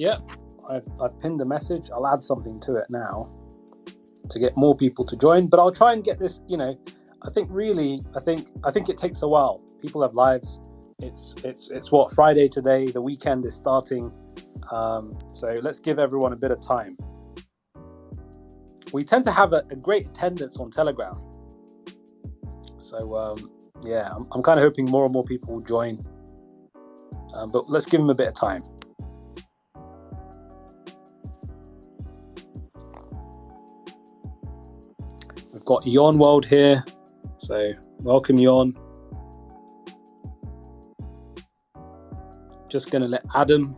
Yeah, I've pinned a message. I'll add something to it now to get more people to join. But I'll try and get this. I think it takes a while. People have lives. It's what, Friday today. The weekend is starting. So let's give everyone a bit of time. We tend to have a great attendance on Telegram. So I'm kind of hoping more and more people will join. But let's give them a bit of time. We've got Yon World here. So welcome, Yon. Just going to let Adam.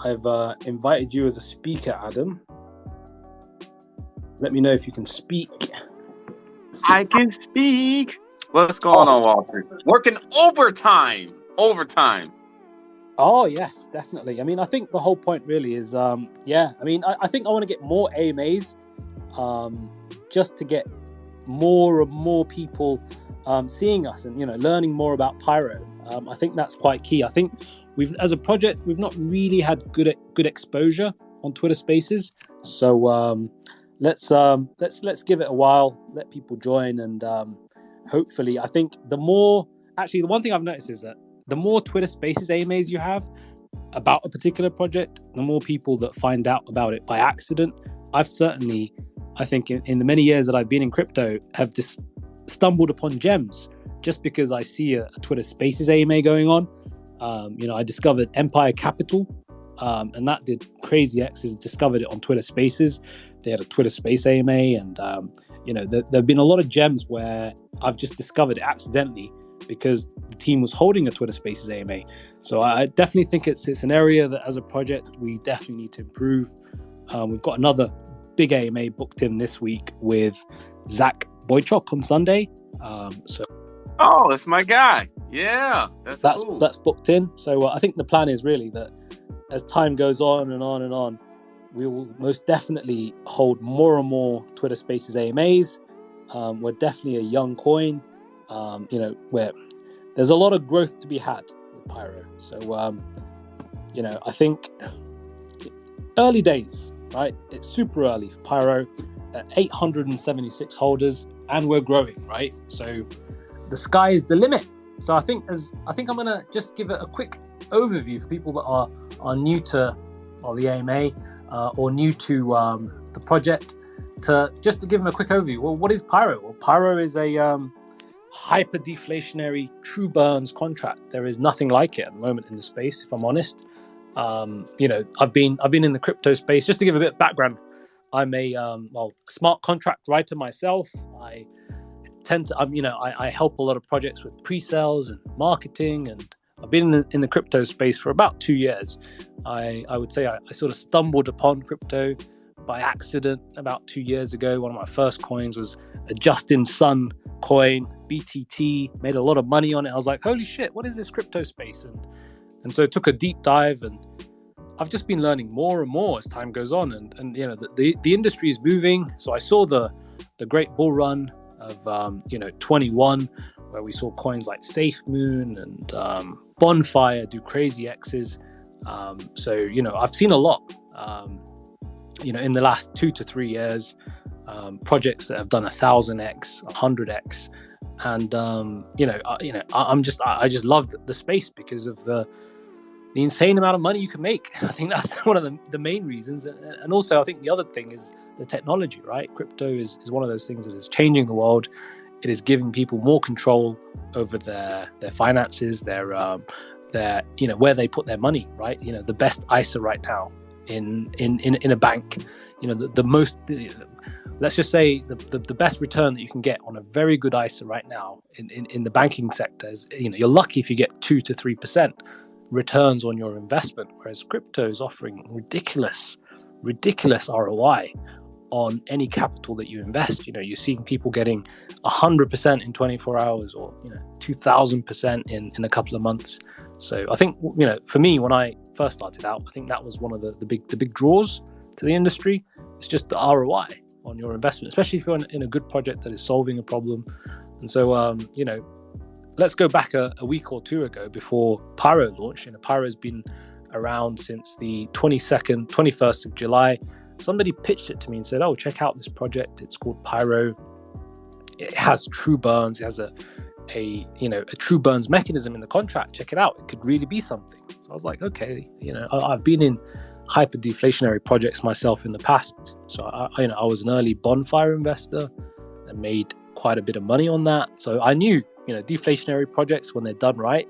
I've invited you as a speaker, Adam. Let me know if you can speak. I can speak. What's going on, WallStreet? Working overtime. Oh, yes, definitely. I mean, I think the whole point really is, I think I want to get more AMAs just to get more and more people seeing us and, learning more about Pyro. I think that's quite key. I think as a project, we've not really had good exposure on Twitter Spaces. So let's give it a while, let people join, and hopefully, I think the one thing I've noticed is that the more Twitter Spaces AMAs you have about a particular project, the more people that find out about it by accident. I've certainly, I think in the many years that I've been in crypto, have just stumbled upon gems just because I see a Twitter Spaces AMA going on. I discovered Empire Capital, and that did crazy X's. Discovered it on Twitter Spaces. They had a Twitter Space AMA, and there have been a lot of gems where I've just discovered it accidentally because the team was holding a Twitter Spaces AMA. So I definitely think it's an area that as a project we definitely need to improve. We've got another big AMA booked in this week with Zach Boychuk on Sunday. Oh, that's my guy. Yeah, that's cool. That's booked in. So I think the plan is really that as time goes on and on and on, we will most definitely hold more and more Twitter Spaces AMAs. We're definitely a young coin, where there's a lot of growth to be had with Pyro. So, I think early days, right? It's super early for Pyro at 876 holders, and we're growing, right? So the sky is the limit. So I think I'm going to just give it a quick overview for people that are new to the AMA or new to the project, to give them a quick overview. Well, what is Pyro? Well, Pyro is a hyper deflationary true burns contract. There is nothing like it at the moment in the space, if I'm honest. I've been in the crypto space. Just to give a bit of background, I'm a smart contract writer myself. I help a lot of projects with pre-sales and marketing, and I've been in the crypto space for about 2 years. I would say I sort of stumbled upon crypto by accident about 2 years ago. One of my first coins was a Justin Sun coin, BTT, made a lot of money on it. I was like, holy shit, what is this crypto space? And so it took a deep dive, and I've just been learning more and more as time goes on. And the industry is moving. So I saw the great bull run of 21, where we saw coins like SafeMoon and Bonfire do crazy X's. So I've seen a lot in the last 2 to 3 years, projects that have done 1,000x, 100x, and I just love the space because of the insane amount of money you can make. I think that's one of the main reasons, and also I think the other thing is the technology, right? Crypto is one of those things that is changing the world. It is giving people more control over their finances, their where they put their money, right? The best ISA right now in a bank, let's just say the best return that you can get on a very good ISA right now in the banking sector is, you're lucky if you get 2 to 3% returns on your investment, whereas crypto is offering ridiculous ROI on any capital that you invest. You're seeing people getting 100% in 24 hours or 2,000% in a couple of months. So I think for me, when I first started out, I think that was one of the big draws to the industry. It's just the ROI on your investment, especially if you're in a good project that is solving a problem. And so let's go back a week or two ago before Pyro launched. Pyro's been around since the 21st of July. Somebody pitched it to me and said, oh, check out this project. It's called Pyro. It has true burns. It has a true burns mechanism in the contract. Check it out. It could really be something. So I was like, okay, I've been in hyper deflationary projects myself in the past. So I was an early bonfire investor and made quite a bit of money on that. So I knew, deflationary projects, when they're done right,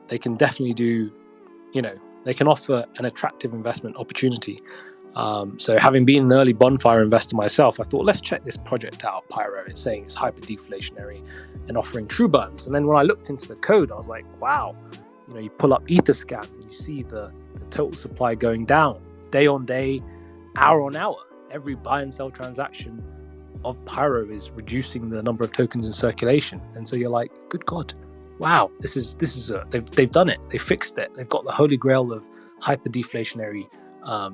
they can definitely do, they can offer an attractive investment opportunity. So having been an early bonfire investor myself, I thought, let's check this project out, Pyro. It's saying it's hyper deflationary and offering true burns. And then when I looked into the code, I was like, wow, you pull up Etherscan and you see the total supply going down day on day, hour on hour. Every buy and sell transaction of Pyro is reducing the number of tokens in circulation. And so you're like, good God, wow, they've done it. They fixed it. They've got the holy grail of hyper deflationary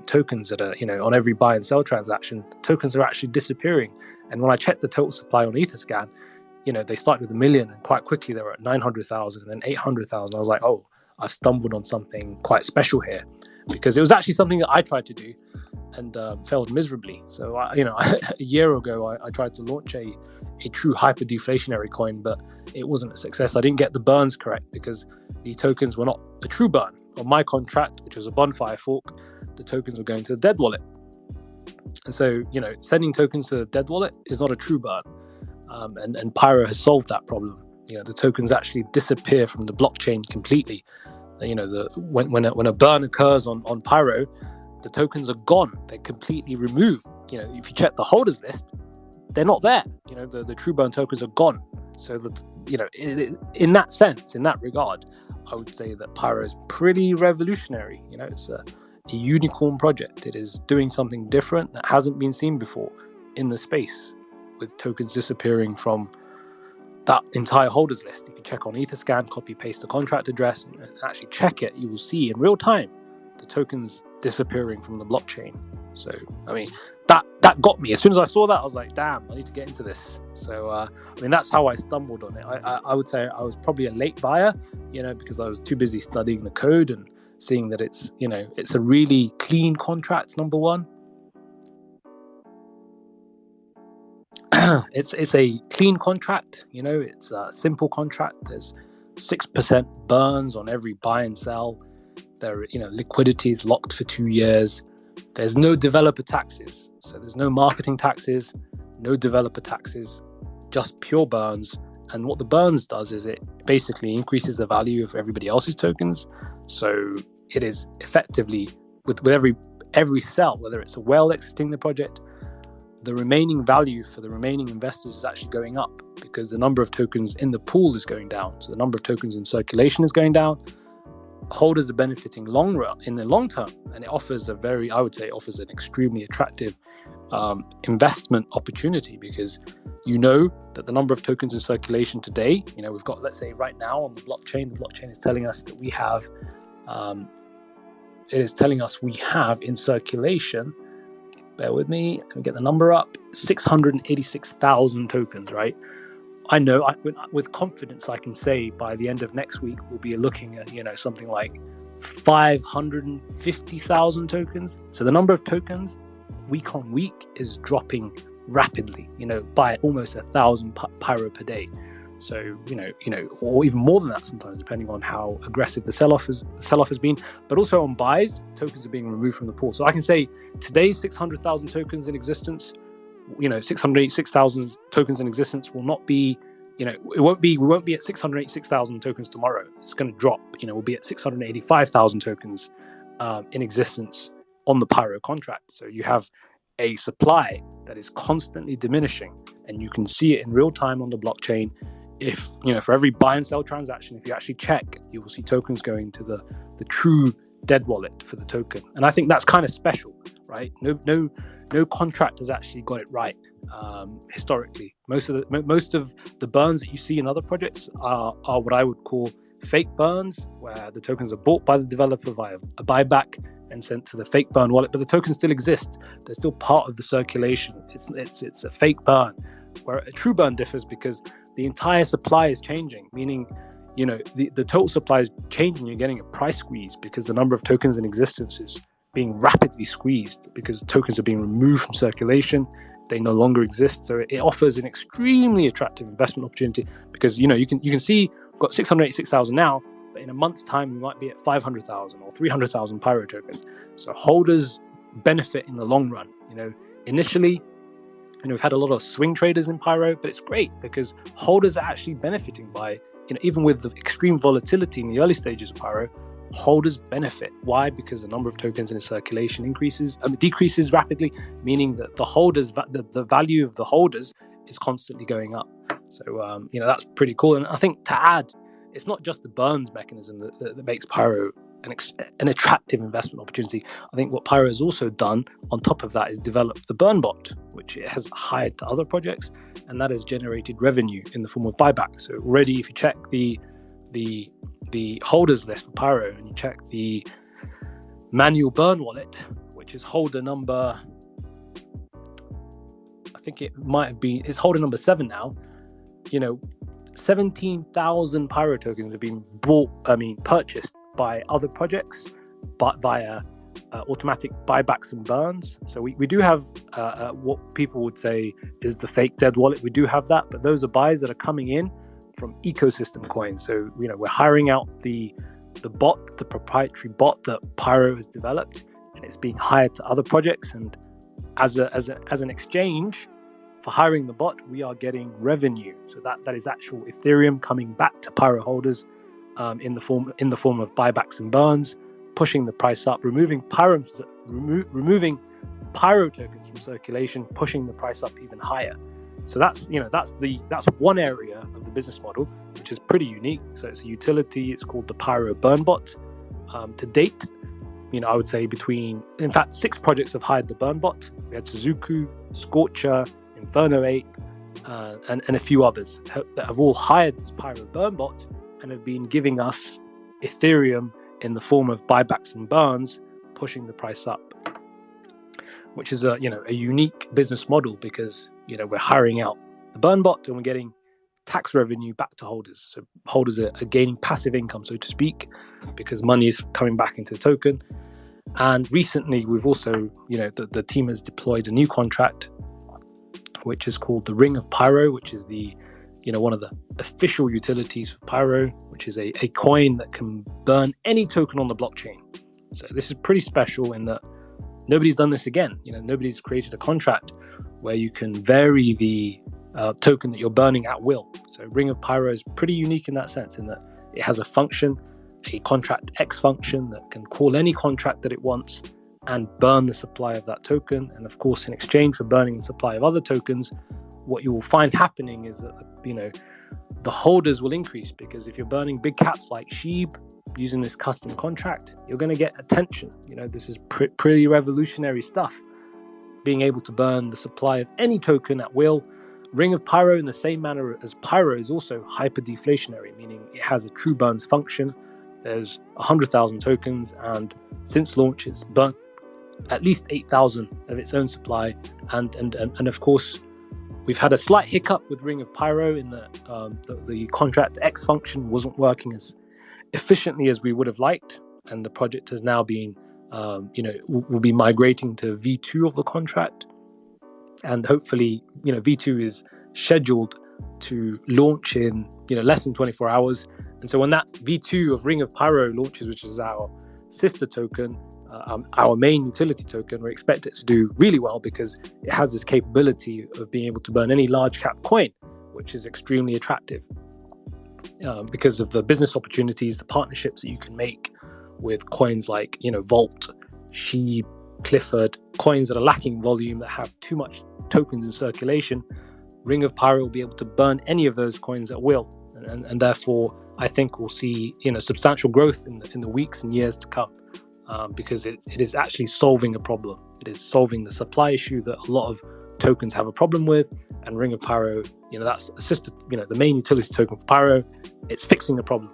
tokens that are, on every buy and sell transaction. Tokens are actually disappearing. And when I checked the total supply on Etherscan, they started with 1 million and quite quickly they were at 900,000 and then 800,000. I was like, oh, I've stumbled on something quite special here, because it was actually something that I tried to do and failed miserably. So, a year ago, I tried to launch a true hyper deflationary coin, but it wasn't a success. I didn't get the burns correct because the tokens were not a true burn. On my contract, which was a bonfire fork, the tokens were going to the dead wallet. And so, sending tokens to the dead wallet is not a true burn. And Pyro has solved that problem. The tokens actually disappear from the blockchain completely. When a burn occurs on Pyro, the tokens are gone. They're completely removed. If you check the holders list, they're not there. The true burn tokens are gone. So that, in that sense, in that regard, I would say that Pyro is pretty revolutionary. It's a unicorn project. It is doing something different that hasn't been seen before in the space, with tokens disappearing from that entire holders list. You can check on Etherscan, copy paste the contract address, and actually check it. You will see in real time the tokens disappearing from the blockchain. So, that got me. As soon as I saw that, I was like, damn, I need to get into this. So, that's how I stumbled on it. I would say I was probably a late buyer, because I was too busy studying the code and seeing that it's a really clean contract, number one. It's a clean contract, it's a simple contract. There's 6% burns on every buy and sell. There, liquidity is locked for 2 years. There's no developer taxes. So there's no marketing taxes, no developer taxes, just pure burns. And what the burns does is it basically increases the value of everybody else's tokens. So it is effectively, with every sell, whether it's a whale exiting the project, the remaining value for the remaining investors is actually going up because the number of tokens in the pool is going down. So the number of tokens in circulation is going down. Holders are benefiting in the long term, and it offers an extremely attractive investment opportunity, because that the number of tokens in circulation today, we've got, let's say right now on the blockchain is telling us that we have in circulation, bear with me, let me get the number up, 686,000 tokens, right? I know with confidence I can say by the end of next week we'll be looking at something like 550,000 tokens. So the number of tokens week on week is dropping rapidly, by almost 1,000 Pyro per day. So or even more than that sometimes, depending on how aggressive the sell-off has been. But also on buys, tokens are being removed from the pool. So I can say today's 600,000 tokens in existence, 686,000 tokens in existence will not be, we won't be at 686,000 tokens tomorrow. It's going to drop. We'll be at 685,000 tokens in existence on the Pyro contract. So you have a supply that is constantly diminishing, and you can see it in real time on the blockchain. If for every buy and sell transaction, if you actually check, you will see tokens going to the true dead wallet for the token. And I think that's kind of special, right? No contract has actually got it right. Historically, most of the burns that you see in other projects are what I would call fake burns, where the tokens are bought by the developer via a buyback and sent to the fake burn wallet, but the tokens still exist. They're still part of the circulation. It's a fake burn, where a true burn differs because the entire supply is changing, meaning the total supply is changing. You're getting a price squeeze because the number of tokens in existence is being rapidly squeezed because tokens are being removed from circulation. They no longer exist. So it offers an extremely attractive investment opportunity because, you can see we've got 686,000 now, but in a month's time, we might be at 500,000 or 300,000 Pyro tokens. So holders benefit in the long run. Initially, we've had a lot of swing traders in Pyro, but it's great because holders are actually benefiting by, even with the extreme volatility in the early stages of Pyro, holders benefit. Why? Because the number of tokens in circulation decreases rapidly, meaning that the value of the holders is constantly going up. So, that's pretty cool. And I think to add, it's not just the burns mechanism that makes Pyro an attractive investment opportunity. I think what Pyro has also done on top of that is develop the Burnbot, which it has hired to other projects, and that has generated revenue in the form of buyback. So already, if you check the holders list for Pyro and you check the manual burn wallet, which is holder number, I think it's holder number 7 now. 17,000 Pyro tokens have been purchased by other projects, but via automatic buybacks and burns. So we do have what people would say is the fake dead wallet. We do have that, but those are buys that are coming in from ecosystem coins. So we're hiring out the bot, the proprietary bot that Pyro has developed, and it's being hired to other projects. And as an exchange for hiring the bot, we are getting revenue. So that is actual Ethereum coming back to Pyro holders in the form of buybacks and burns, pushing the price up, removing Pyro tokens from circulation, pushing the price up even higher. So that's one area of the business model which is pretty unique. So it's a utility. It's called the Pyro Burnbot. To date, I would say in fact 6 projects have hired the Burnbot. We had Suzuku, Scorcher, Inferno Ape, and a few others that have all hired this Pyro Burnbot and have been giving us Ethereum in the form of buybacks and burns, pushing the price up, which is a unique business model because we're hiring out the Burnbot and we're getting tax revenue back to holders. So holders are gaining passive income, so to speak, because money is coming back into the token. And recently, we've also, the team has deployed a new contract, which is called the Ring of Pyro, which is the one of the official utilities for Pyro, which is a coin that can burn any token on the blockchain. So this is pretty special in that nobody's done this again. Nobody's created a contract where you can vary the token that you're burning at will. So Ring of Pyro is pretty unique in that sense, in that it has a function, a contract X function that can call any contract that it wants and burn the supply of that token. And of course, in exchange for burning the supply of other tokens, what you will find happening is that the holders will increase, because if you're burning big caps like SHIB using this custom contract, you're going to get attention. This is pretty revolutionary stuff, being able to burn the supply of any token at will. Ring of Pyro, in the same manner as Pyro, is also hyper deflationary, meaning it has a true burns function. There's 100,000 tokens, and since launch it's burnt at least 8,000 of its own supply. And of course, we've had a slight hiccup with Ring of Pyro in that the contract X function wasn't working as efficiently as we would have liked, and the project has now been, will be migrating to V2 of the contract, and hopefully, V2 is scheduled to launch in less than 24 hours. And so when that V2 of Ring of Pyro launches, which is our sister token, our main utility token, we expect it to do really well because it has this capability of being able to burn any large cap coin, which is extremely attractive because of the business opportunities, the partnerships that you can make with coins like Vault, SHIB, Clifford, coins that are lacking volume, that have too much tokens in circulation. Ring of Pyro will be able to burn any of those coins at will, and therefore I think we'll see substantial growth in the weeks and years to come. Because it is actually solving a problem. It is solving the supply issue that a lot of tokens have a problem with, and Ring of Pyro, that's a sister, the main utility token for Pyro. It's fixing the problem.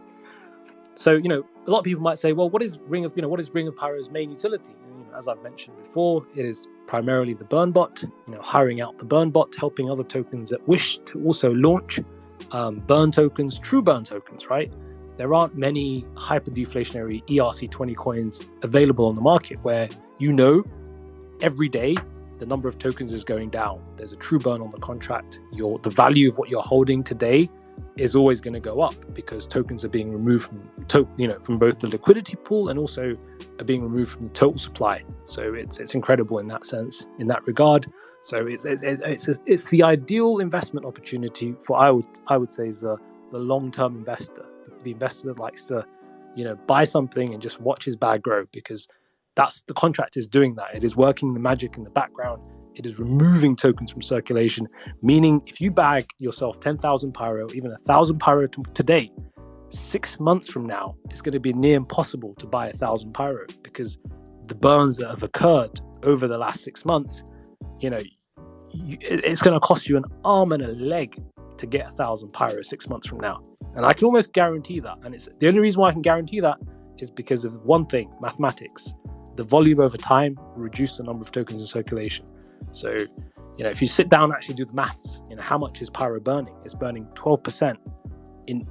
So, a lot of people might say, well, what is Ring of Pyro's main utility? As I've mentioned before, it is primarily the Burnbot, hiring out the Burnbot, helping other tokens that wish to also launch burn tokens, true burn tokens, right? There aren't many hyper deflationary ERC20 coins available on the market where every day the number of tokens is going down. There's a true burn on the contract. The value of what you're holding today is always going to go up because tokens are being removed from both the liquidity pool and also are being removed from the total supply. So it's incredible in that sense, in that regard. So it's the ideal investment opportunity for I would say is the long-term investor, the investor that likes to buy something and just watch his bag grow, because that's the contract is doing that. It is working the magic in the background. It is removing tokens from circulation, meaning if you bag yourself 10,000 Pyro, even 1,000 Pyro today, 6 months from now, it's going to be near impossible to buy 1,000 Pyro because the burns that have occurred over the last 6 months, it's going to cost you an arm and a leg to get 1,000 Pyro 6 months from now. And I can almost guarantee that. And it's the only reason why I can guarantee that is because of one thing, mathematics. The volume over time will reduce the number of tokens in circulation. So, if you sit down and actually do the maths, how much is Pyro burning? It's burning 12% in,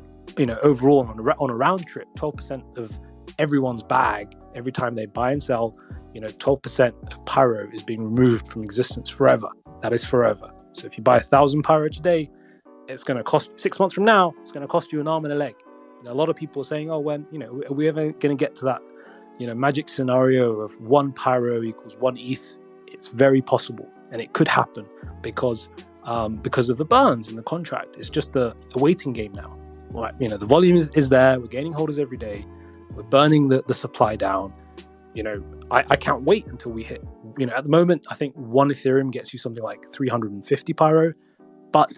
overall on a round trip, 12% of everyone's bag every time they buy and sell. 12% of Pyro is being removed from existence forever. That is forever. So if you buy 1,000 Pyro today, it's going to cost 6 months from now, it's going to cost you an arm and a leg. A lot of people are saying, oh, when, are we ever going to get to that, magic scenario of 1 Pyro equals 1 ETH? It's very possible, and it could happen because of the burns in the contract. It's just a waiting game now. Right? The volume is there. We're gaining holders every day. We're burning the supply down. I can't wait until we hit. At the moment, I think 1 Ethereum gets you something like 350 Pyro, but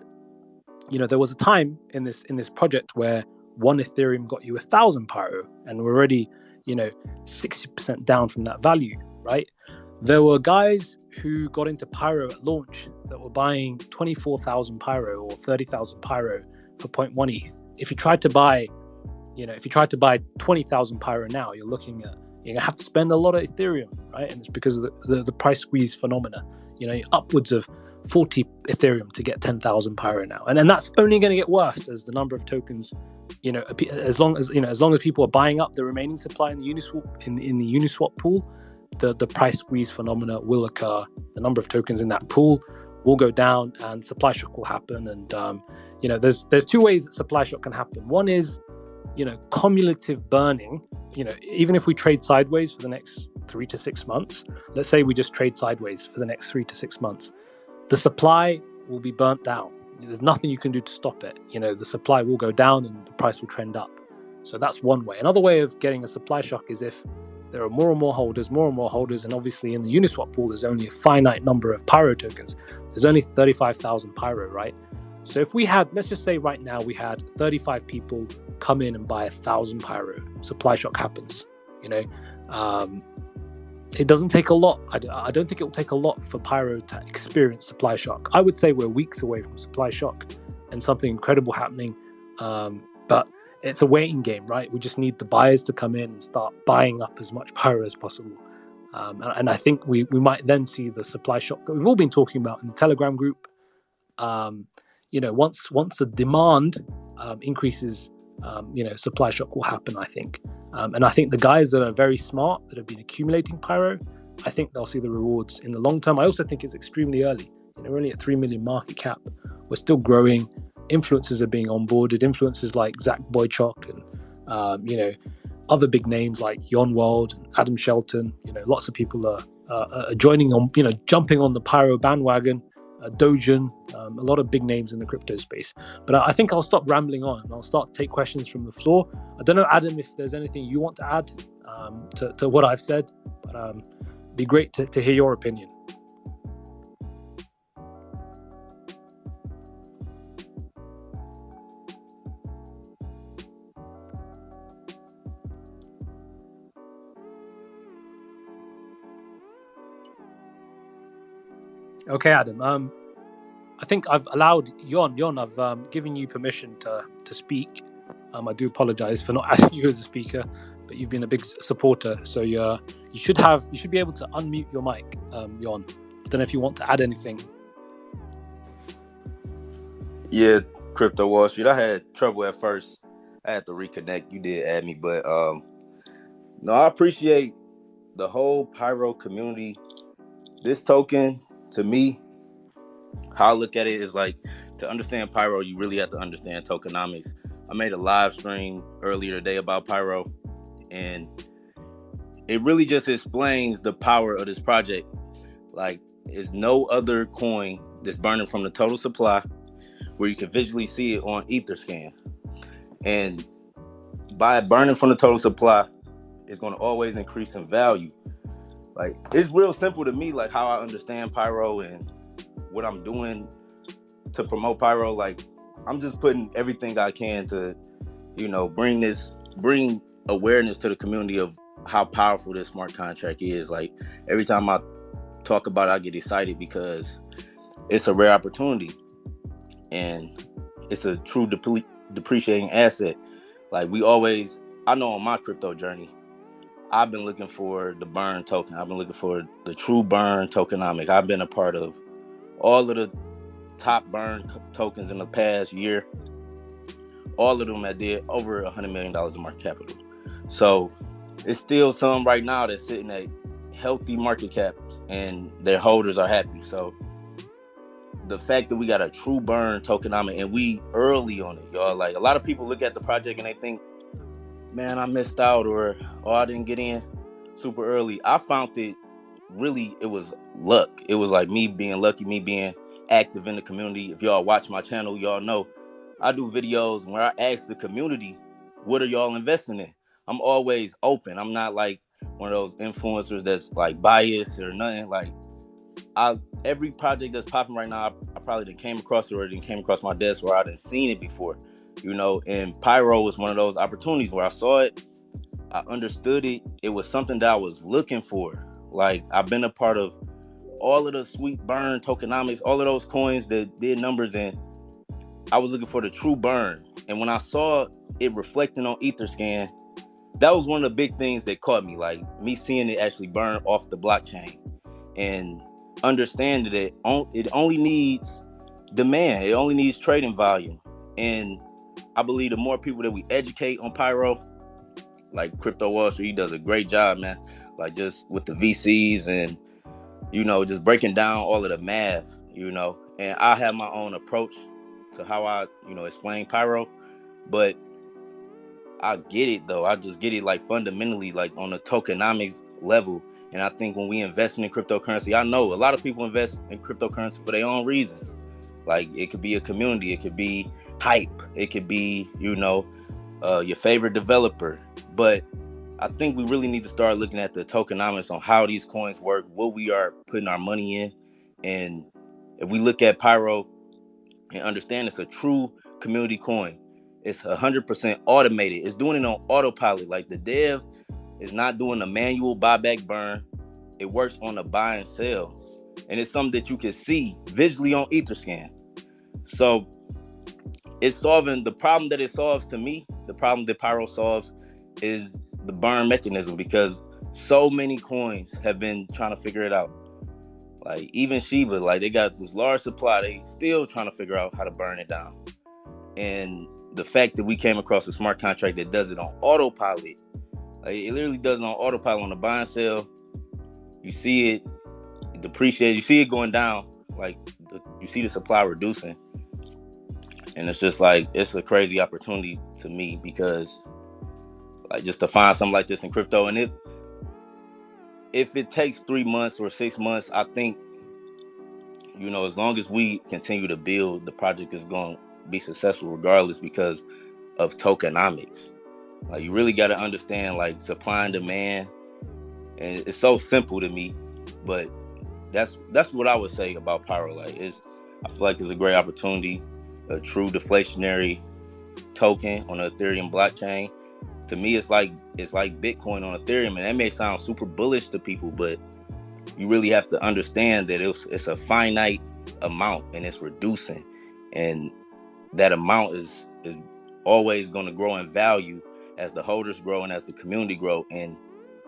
there was a time in this project where 1 Ethereum got you 1,000 Pyro, and we're already 60% down from that value, right? There were guys who got into Pyro at launch that were buying 24,000 Pyro or 30,000 Pyro for 0.1 ETH. If you tried to buy 20,000 Pyro now, you're gonna have to spend a lot of Ethereum, right? And it's because of the price squeeze phenomena. Upwards of 40 Ethereum to get 10,000 Pyro now, and that's only going to get worse as the number of tokens, as long as people are buying up the remaining supply in the Uniswap pool, the price squeeze phenomena will occur. The number of tokens in that pool will go down, and supply shock will happen. And there's two ways that supply shock can happen. One is cumulative burning. Even if we trade sideways for the next 3 to 6 months, let's say we just trade sideways for the next 3 to 6 months, the supply will be burnt down. There's nothing you can do to stop it. The supply will go down and the price will trend up. So that's one way. Another way of getting a supply shock is if there are more and more holders, and obviously in the Uniswap pool, there's only a finite number of Pyro tokens. There's only 35,000 Pyro, right? So if we had, let's just say right now we had 35 people come in and buy 1,000 Pyro, supply shock happens. It doesn't take a lot. I don't think it will take a lot for Pyro to experience supply shock. I would say we're weeks away from supply shock and something incredible happening. But it's a waiting game, right? We just need the buyers to come in and start buying up as much Pyro as possible. And I think we might then see the supply shock that we've all been talking about in the Telegram group. Once the demand increases, supply shock will happen, I think. And I think the guys that are very smart, that have been accumulating Pyro, I think they'll see the rewards in the long term. I also think it's extremely early. We're only at 3 million market cap. We're still growing. Influencers are being onboarded. Influencers like Zach Boychuk and, other big names like Yon World, and Adam Shelton. Lots of people are joining on, jumping on the Pyro bandwagon. Dojan, a lot of big names in the crypto space. But I think I'll stop rambling on and I'll start to take questions from the floor. I don't know, Adam, if there's anything you want to add to what I've said, but it'd be great to hear your opinion. Okay, Adam. I think I've allowed Yon. I've given you permission to speak. I do apologize for not adding you as a speaker, but you've been a big supporter. So you should be able to unmute your mic, Yon. I don't know if you want to add anything. Yeah, Crypto Wall Street. I had trouble at first. I had to reconnect. You did add me, but no, I appreciate the whole Pyro community. This token, to me, how I look at it is like, to understand Pyro, you really have to understand tokenomics. I made a live stream earlier today about Pyro, and it really just explains the power of this project. Like, there's no other coin that's burning from the total supply where you can visually see it on Etherscan. And by burning from the total supply, it's going to always increase in value. Like, it's real simple to me, like how I understand Pyro and what I'm doing to promote Pyro. Like, I'm just putting everything I can to, bring awareness to the community of how powerful this smart contract is. Like, every time I talk about it, I get excited because it's a rare opportunity and it's a true depreciating asset. Like, I know on my crypto journey, I've been looking for the burn token. I've been looking for the true burn tokenomic. I've been a part of all of the top burn tokens in the past year. All of them that did over $100 million in market capital. So it's still some right now that's sitting at healthy market caps and their holders are happy. So the fact that we got a true burn tokenomic and we early on it, y'all. Like, a lot of people look at the project and they think, man, I missed out, or I didn't get in super early. I found it was luck. It was like me being lucky, me being active in the community. If y'all watch my channel, y'all know I do videos where I ask the community, what are y'all investing in? I'm always open. I'm not like one of those influencers that's like biased or nothing. Like, every project that's popping right now, I probably done came across it or didn't came across my desk or I done seen it before, and Pyro was one of those opportunities where I saw it, I understood it. It was something that I was looking for. Like, I've been a part of all of the sweet burn tokenomics, all of those coins that did numbers, and I was looking for the true burn. And when I saw it reflecting on Etherscan, that was one of the big things that caught me, like me seeing it actually burn off the blockchain and understanding that it only needs demand. It only needs trading volume. And I believe the more people that we educate on Pyro, like Crypto Wall Street, he does a great job, man. Like, just with the VCs and, just breaking down all of the math, and I have my own approach to how I, explain Pyro, but I get it though. I just get it like fundamentally, like on a tokenomics level. And I think when we invest in cryptocurrency, I know a lot of people invest in cryptocurrency for their own reasons. Like, it could be a community, it could be hype, it could be, your favorite developer. But I think we really need to start looking at the tokenomics on how these coins work, what we are putting our money in. And if we look at Pyro and understand it's a true community coin, it's 100% automated. It's doing it on autopilot. Like, the dev is not doing a manual buyback burn. It works on a buy and sell. And it's something that you can see visually on Etherscan. So it's solving the problem that it solves. To me, the problem that Pyro solves is the burn mechanism, because so many coins have been trying to figure it out. Like, even Shiba, like, they got this large supply. They still trying to figure out how to burn it down. And the fact that we came across a smart contract that does it on autopilot, like, it literally does it on autopilot on the buy and sell. You see it depreciate. You see it going down. Like, you see the supply reducing. And it's just like, it's a crazy opportunity to me, because like, just to find something like this in crypto. And if it takes 3 months or 6 months, I think, as long as we continue to build, the project is going to be successful regardless, because of tokenomics. Like, you really got to understand, like, supply and demand. And it's so simple to me, but that's what I would say about Pyro. Like, I feel like it's a great opportunity, a true deflationary token on the Ethereum blockchain. To me, it's like Bitcoin on Ethereum, and that may sound super bullish to people, but you really have to understand that it's a finite amount and it's reducing, and that amount is always going to grow in value as the holders grow and as the community grow. And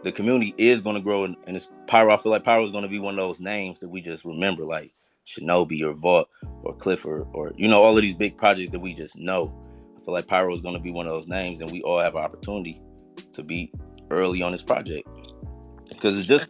the community is going to grow, and it's Pyro. I feel like Pyro is going to be one of those names that we just remember. Like, Shinobi or Vault or Clifford or all of these big projects that we just know. I feel like Pyro is going to be one of those names, and we all have an opportunity to be early on this project because it's just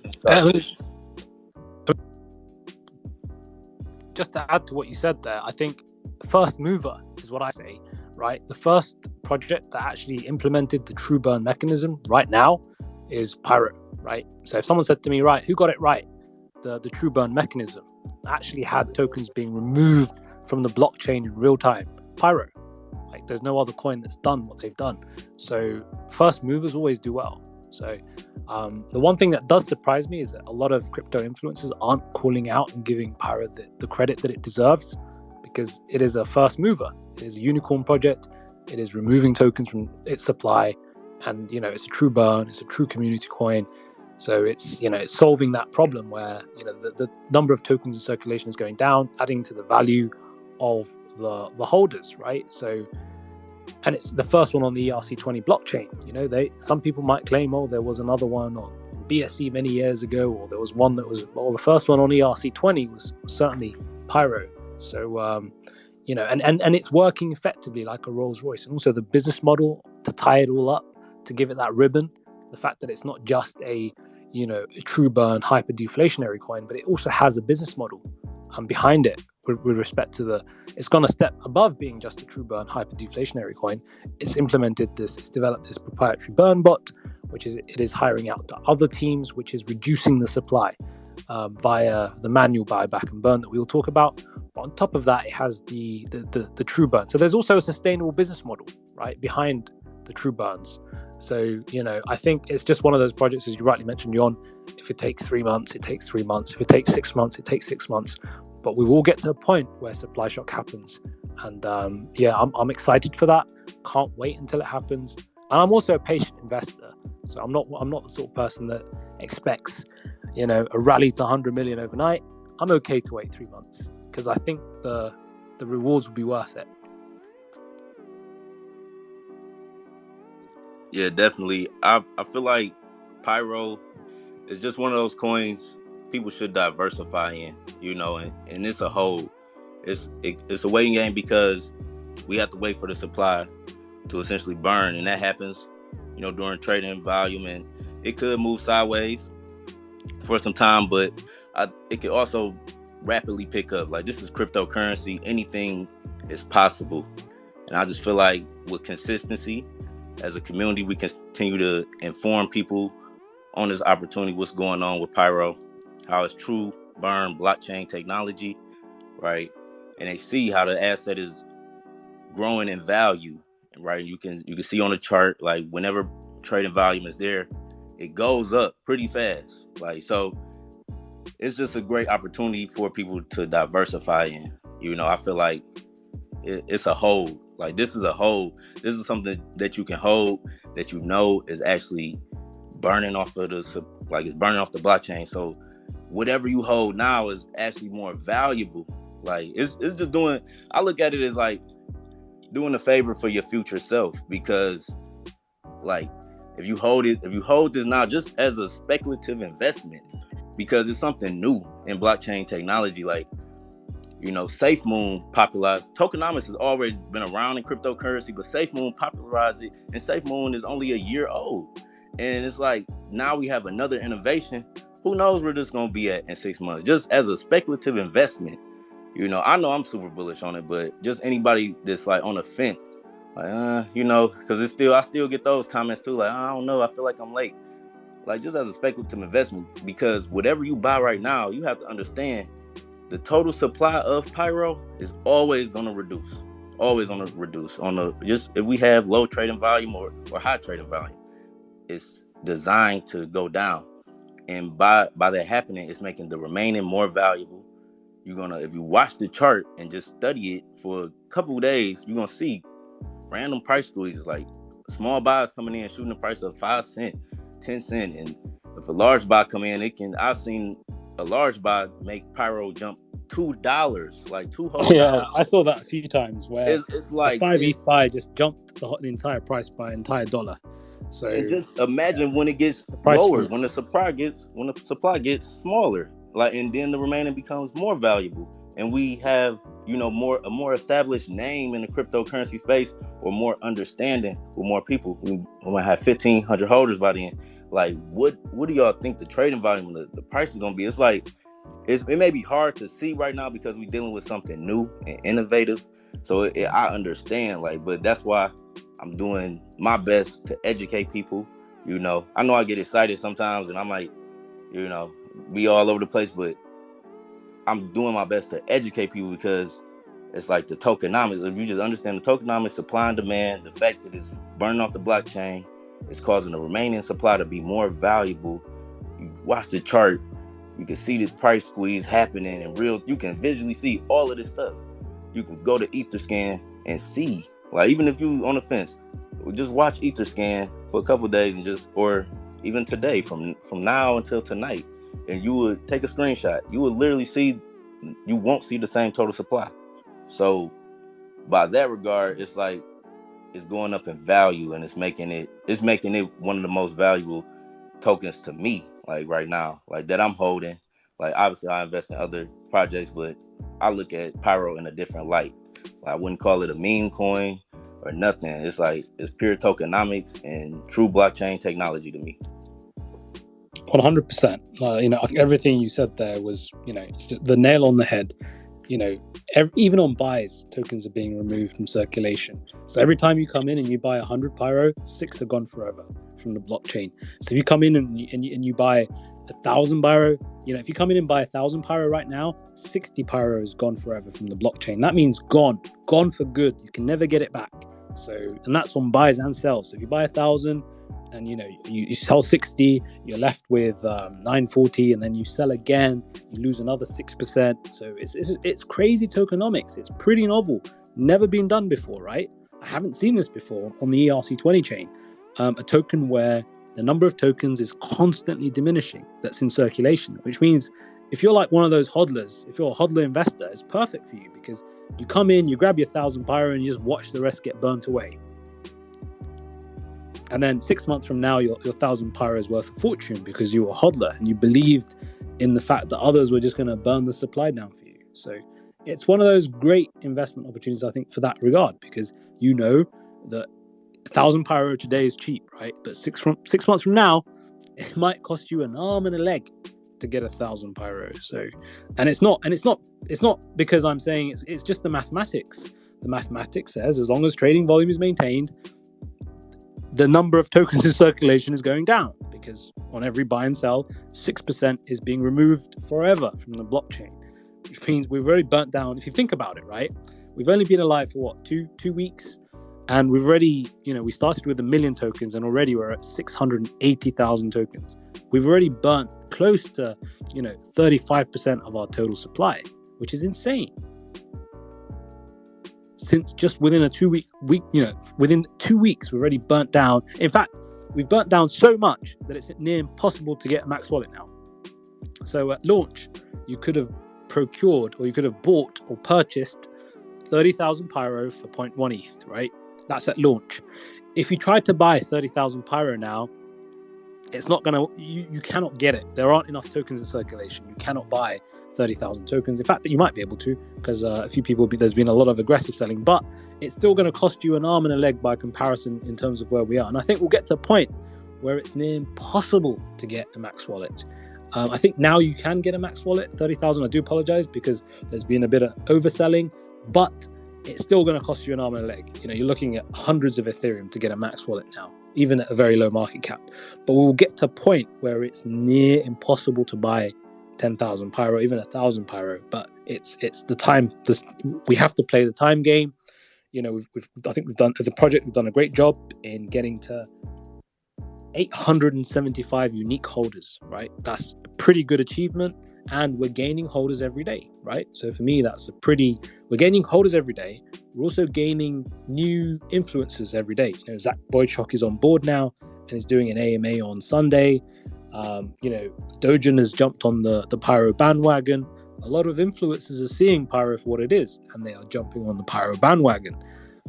to add to what you said there, I think first mover is what I say, right? The first project that actually implemented the true burn mechanism right now is Pyro, right? So if someone said to me, right, who got it right? The true burn mechanism actually had tokens being removed from the blockchain in real time. Pyro. Like there's no other coin that's done what they've done. So first movers always do well. So the one thing that does surprise me is that a lot of crypto influencers aren't calling out and giving Pyro the credit that it deserves, because it is a first mover. It is a unicorn project. It is removing tokens from its supply, and it's a true burn. It's a true community coin. So it's it's solving that problem where the number of tokens in circulation is going down, adding to the value of the holders, right? So, and it's the first one on the ERC20 blockchain. Some people might claim, oh, there was another one on BSC many years ago, or there was one that was, well, the first one on ERC20 was certainly Pyro. So, and it's working effectively like a Rolls Royce. And also the business model to tie it all up, to give it that ribbon, the fact that it's not just a true burn hyper deflationary coin, but it also has a business model behind it with respect to it's gone a step above being just a true burn hyper deflationary coin. It's developed this proprietary burn bot, which is it is hiring out to other teams, which is reducing the supply via the manual buyback and burn that we will talk about. But on top of that, it has the true burn. So there's also a sustainable business model, right, behind the true burns. So, I think it's just one of those projects, as you rightly mentioned, Yon. If it takes 3 months, it takes 3 months. If it takes 6 months, it takes 6 months. But we will get to a point where supply shock happens. And I'm excited for that. Can't wait until it happens. And I'm also a patient investor. So I'm not the sort of person that expects, a rally to 100 million overnight. I'm okay to wait 3 months because I think the rewards will be worth it. Yeah, definitely. I feel like Pyro is just one of those coins people should diversify in, and it's a whole. It's a waiting game because we have to wait for the supply to essentially burn, and that happens, during trading volume, and it could move sideways for some time, but it could also rapidly pick up. Like, this is cryptocurrency. Anything is possible, and I just feel like with consistency, as a community, we continue to inform people on this opportunity, what's going on with Pyro, how it's true burn blockchain technology, right? And they see how the asset is growing in value, right? You can see on the chart, like whenever trading volume is there, it goes up pretty fast. Like, so it's just a great opportunity for people to diversify in. I feel like it's a hold. Like, this is a hold. This is something that you can hold that is actually burning off of it's burning off the blockchain. So whatever you hold now is actually more valuable. Like, it's just I look at it as like doing a favor for your future self, because like if you hold this now just as a speculative investment, because it's something new in blockchain technology, like SafeMoon popularized. Tokenomics has always been around in cryptocurrency, but SafeMoon popularized it, and SafeMoon is only a year old. And it's like, now we have another innovation. Who knows where this is going to be at in 6 months? Just as a speculative investment, I know I'm super bullish on it, but just anybody that's like on the fence, like, because I still get those comments too. Like, I don't know, I feel like I'm late. Like, just as a speculative investment, because whatever you buy right now, you have to understand the total supply of Pyro is always going to reduce. Always going to reduce just if we have low trading volume or high trading volume, it's designed to go down. And by that happening, it's making the remaining more valuable. If you watch the chart and just study it for a couple of days, you're going to see random price squeezes, like small buys coming in, shooting the price of 5 cents, 10 cents. And if a large buy come in, I've seen a large buy make Pyro jump $2, like $2 whole. Yeah, I saw that a few times where it's like 5 ETH buy just jumped the entire price by an entire dollar. So, and just imagine when it gets lower, when the supply gets smaller, like, and then the remaining becomes more valuable. and we have, you know, a more established name in the cryptocurrency space, or more understanding with more people, we might have 1,500 holders by then. Like, what do y'all think the trading volume, the price is gonna be? It's like, it may be hard to see right now because we're dealing with something new and innovative. So I understand, like, but that's why I'm doing my best to educate people. You know, I know I get excited sometimes, and I might, you know, be all over the place, but I'm doing my best to educate people, because it's like the tokenomics. If you just understand the tokenomics, supply and demand, the fact that it's burning off the blockchain, it's causing the remaining supply to be more valuable. You watch the chart, you can see the price squeeze happening in real. You can visually see all of this stuff. You can go to Etherscan and see, like, even if you on the fence, just watch Etherscan for a couple of days, and just, or even today, from now until tonight, and you would take a screenshot. You would literally see, you won't see the same total supply. So by that regard, it's like, it's going up in value, and it's making it one of the most valuable tokens to me, like right now, like that I'm holding. Like, obviously I invest in other projects, but I look at Pyro in a different light. Like, I wouldn't call it a meme coin or nothing. It's like, it's pure tokenomics and true blockchain technology to me. 100%. You know, I think everything you said there was, you know, just the nail on the head. You know, even on buys, tokens are being removed from circulation. So every time you come in and you buy 100 Pyro, 6 are gone forever from the blockchain. So if you come in and you buy 1,000 Pyro, you know, if you come in and buy 1,000 Pyro right now, 60 Pyro is gone forever from the blockchain. That means gone for good. You can never get it back. So, and that's on buys and sells. So if you buy 1,000 and, you know, you sell 60, you're left with 940, and then you sell again, you lose another 6%. So it's crazy tokenomics. It's pretty novel, never been done before, right? I haven't seen this before on the ERC20 chain. A token where the number of tokens is constantly diminishing that's in circulation, which means if you're like one of those hodlers, if you're a hodler investor, it's perfect for you, because you come in, you grab your 1,000 Pyro, and you just watch the rest get burnt away. And then 6 months from now, your 1,000 Pyro is worth a fortune, because you were a hodler and you believed in the fact that others were just going to burn the supply down for you. So it's one of those great investment opportunities, I think, for that regard, because you know that 1,000 Pyro today is cheap, right? But 6 months from now, it might cost you an arm and a leg to get 1,000 Pyro. So, and it's not because I'm saying it's just the mathematics. The mathematics says as long as trading volume is maintained, the number of tokens in circulation is going down, because on every buy and sell, 6% is being removed forever from the blockchain, which means we've already burnt down. If you think about it, right? We've only been alive for what, two weeks? And we've already, you know, we started with 1 million tokens, and already we're at 680,000 tokens. We've already burnt close to, you know, 35% of our total supply, which is insane. Since just within a 2 week, you know, within 2 weeks, we've already burnt down. In fact, we've burnt down so much that it's near impossible to get a max wallet now. So at launch, you could have procured, or you could have bought or purchased 30,000 Pyro for 0.1 ETH, right? That's at launch. If you tried to buy 30,000 Pyro now, it's not gonna. You cannot get it. There aren't enough tokens in circulation. You cannot buy 30,000 tokens. In fact, that you might be able to, because a few people, there's been a lot of aggressive selling, but it's still going to cost you an arm and a leg by comparison in terms of where we are. And I think we'll get to a point where it's near impossible to get a max wallet. I think now you can get a max wallet, 30,000. I do apologize, because there's been a bit of overselling, but it's still going to cost you an arm and a leg. You know, you're looking at hundreds of Ethereum to get a max wallet now, even at a very low market cap. But we'll get to a point where it's near impossible to buy 10,000 Pyro, even 1,000 Pyro. But it's the time. We have to play the time game. You know, I think we've done, as a project, we've done a great job in getting to 875 unique holders, right? That's a pretty good achievement, and we're gaining holders every day, right? So for me, we're gaining holders every day. We're also gaining new influencers every day. You know, Zach Boychuk is on board now and is doing an AMA on Sunday. You know, Dojan has jumped on the Pyro bandwagon. A lot of influencers are seeing Pyro for what it is, and they are jumping on the Pyro bandwagon.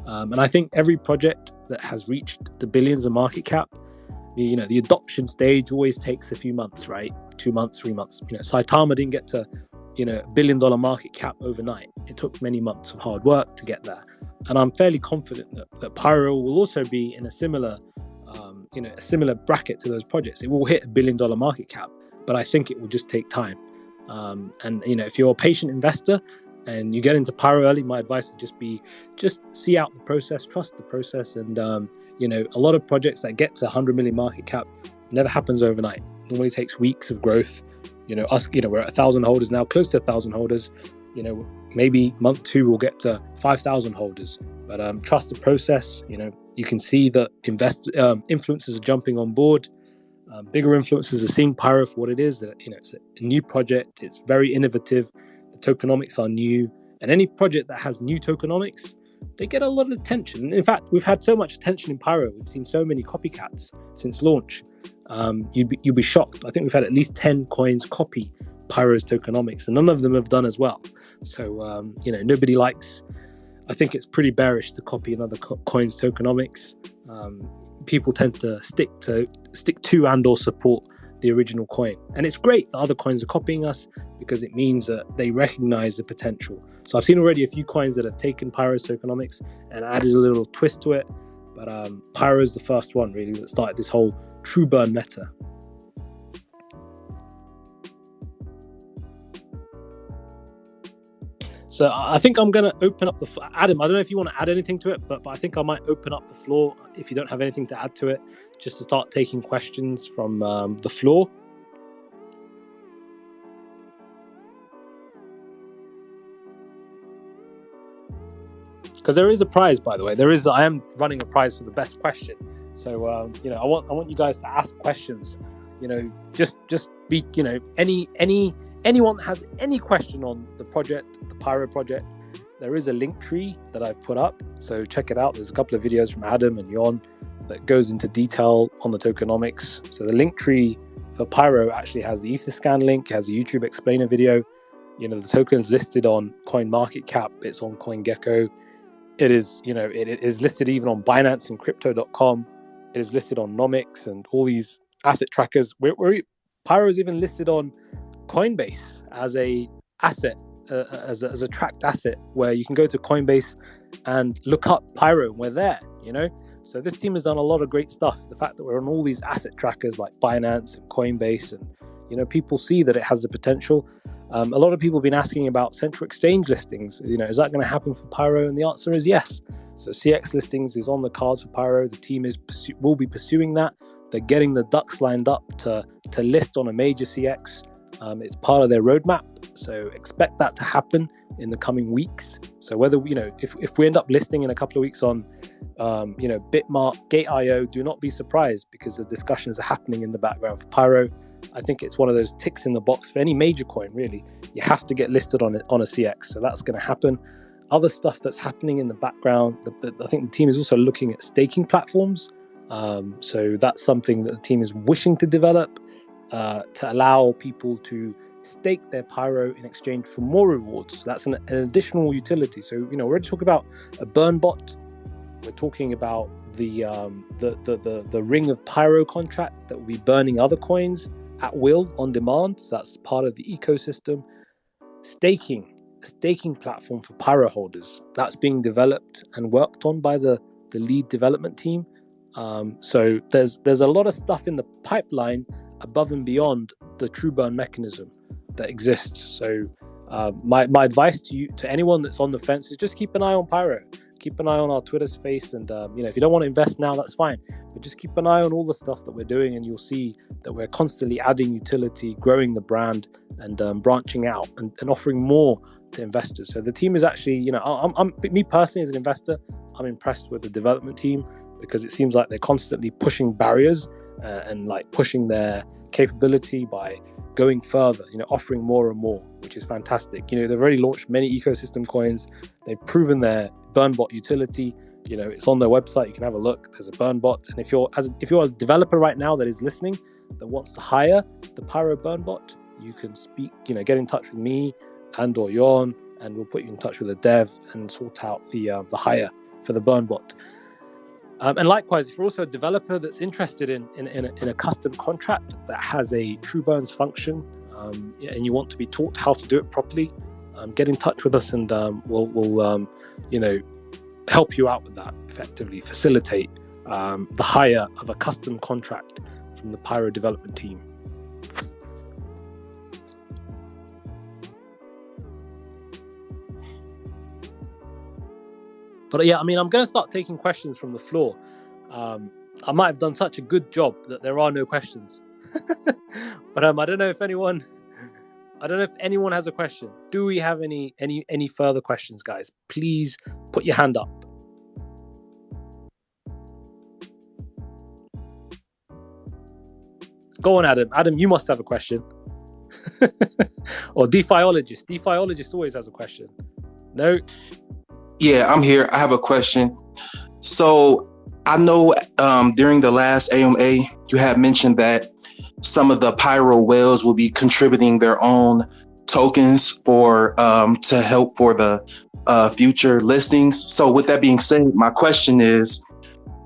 And I think every project that has reached the billions of market cap, you know, the adoption stage always takes a few months, right? 2 months, 3 months. You know, Saitama didn't get to $1 billion market cap overnight. It took many months of hard work to get there. And I'm fairly confident that Pyro will also be in a similar bracket to those projects. It will hit $1 billion market cap, but I think it will just take time. And if you're a patient investor and you get into Pyro early, my advice would just see out the process, trust the process. And a lot of projects that get to 100 million market cap never happens overnight. It normally takes weeks of growth. We're at 1,000 holders now, close to 1,000 holders. Maybe month 2 we'll get to 5,000 holders. But trust the process. You can see that influencers are jumping on board. Bigger influencers are seeing Pyro for what it is. It's a new project. It's very innovative. The tokenomics are new, and any project that has new tokenomics, they get a lot of attention. In fact, we've had so much attention in Pyro. We've seen so many copycats since launch. You'd be shocked. I think we've had at least 10 coins copy Pyro's tokenomics, and none of them have done as well. So nobody likes. I think it's pretty bearish to copy another coin's tokenomics. People tend to stick to and or support the original coin, and it's great that other coins are copying us because it means that they recognize the potential. So I've seen already a few coins that have taken Pyro's tokenomics and added a little twist to it, but Pyro's the first one really that started this whole true burn meta. So I think I'm going to open up Adam, I don't know if you want to add anything to it, but I think I might open up the floor, if you don't have anything to add to it, just to start taking questions from the floor. Because there is a prize, by the way. I am running a prize for the best question. So, I want you guys to ask questions. Just be, anyone that has any question on the project, the Pyro project, there is a link tree that I've put up. So check it out. There's a couple of videos from Adam and Yon that goes into detail on the tokenomics. So the link tree for Pyro actually has the Etherscan link, has a YouTube explainer video. The token's listed on CoinMarketCap. It's on CoinGecko. It is, it is listed even on Binance and Crypto.com. It is listed on Nomics and all these asset trackers. Pyro is even listed on Coinbase as a asset, as a tracked asset, where you can go to Coinbase and look up Pyro, and we're there. So this team has done a lot of great stuff. The fact that we're on all these asset trackers like Binance and Coinbase, and people see that it has the potential. A lot of people have been asking about central exchange listings. Is that going to happen for Pyro? And the answer is yes. So CX listings is on the cards for Pyro. The team will be pursuing that. They're getting the ducks lined up to list on a major CX. It's part of their roadmap. So expect that to happen in the coming weeks. So whether, if we end up listing in a couple of weeks on, Bitmart, Gate.io, do not be surprised because the discussions are happening in the background for Pyro. I think it's one of those ticks in the box for any major coin, really. You have to get listed on a CX. So that's going to happen. Other stuff that's happening in the background, I think the team is also looking at staking platforms. So that's something that the team is wishing to develop to allow people to stake their Pyro in exchange for more rewards. So that's an additional utility. So, we're already talking about a Burnbot. We're talking about the ring of Pyro contract that will be burning other coins at will on demand. So that's part of the ecosystem. A staking platform for Pyro holders that's being developed and worked on by the lead development team. So there's a lot of stuff in the pipeline above and beyond the true burn mechanism that exists. So my advice to anyone that's on the fence is just keep an eye on Pyro. Keep an eye on our Twitter space, and if you don't want to invest now, that's fine. But just keep an eye on all the stuff that we're doing, and you'll see that we're constantly adding utility, growing the brand, and branching out and offering more to investors. So the team is actually, me personally as an investor, I'm impressed with the development team because it seems like they're constantly pushing barriers and like pushing their capability by going further, offering more and more, which is fantastic. They've already launched many ecosystem coins. They've proven their Burnbot utility. It's on their website. You can have a look. There's a Burnbot. And if you're a developer right now that is listening that wants to hire the Pyro Burnbot, you can get in touch with me and or Yon, and we'll put you in touch with a dev and sort out the hire for the Burnbot. And likewise, if you're also a developer that's interested in a custom contract that has a true burns function, and you want to be taught how to do it properly, get in touch with us, and we'll help you out with that, effectively facilitate the hire of a custom contract from the Pyro development team. But yeah, I mean, I'm going to start taking questions from the floor. I might have done such a good job that there are no questions. But I don't know if anyone has a question. Do we have any further questions, guys? Please put your hand up. Go on, Adam. Adam, you must have a question. Or DeFiologist. DeFiologist always has a question. No? Yeah, I'm here. I have a question. So I know during the last AMA, you had mentioned that some of the Pyro whales will be contributing their own tokens for to help for the future listings. So with that being said, my question is,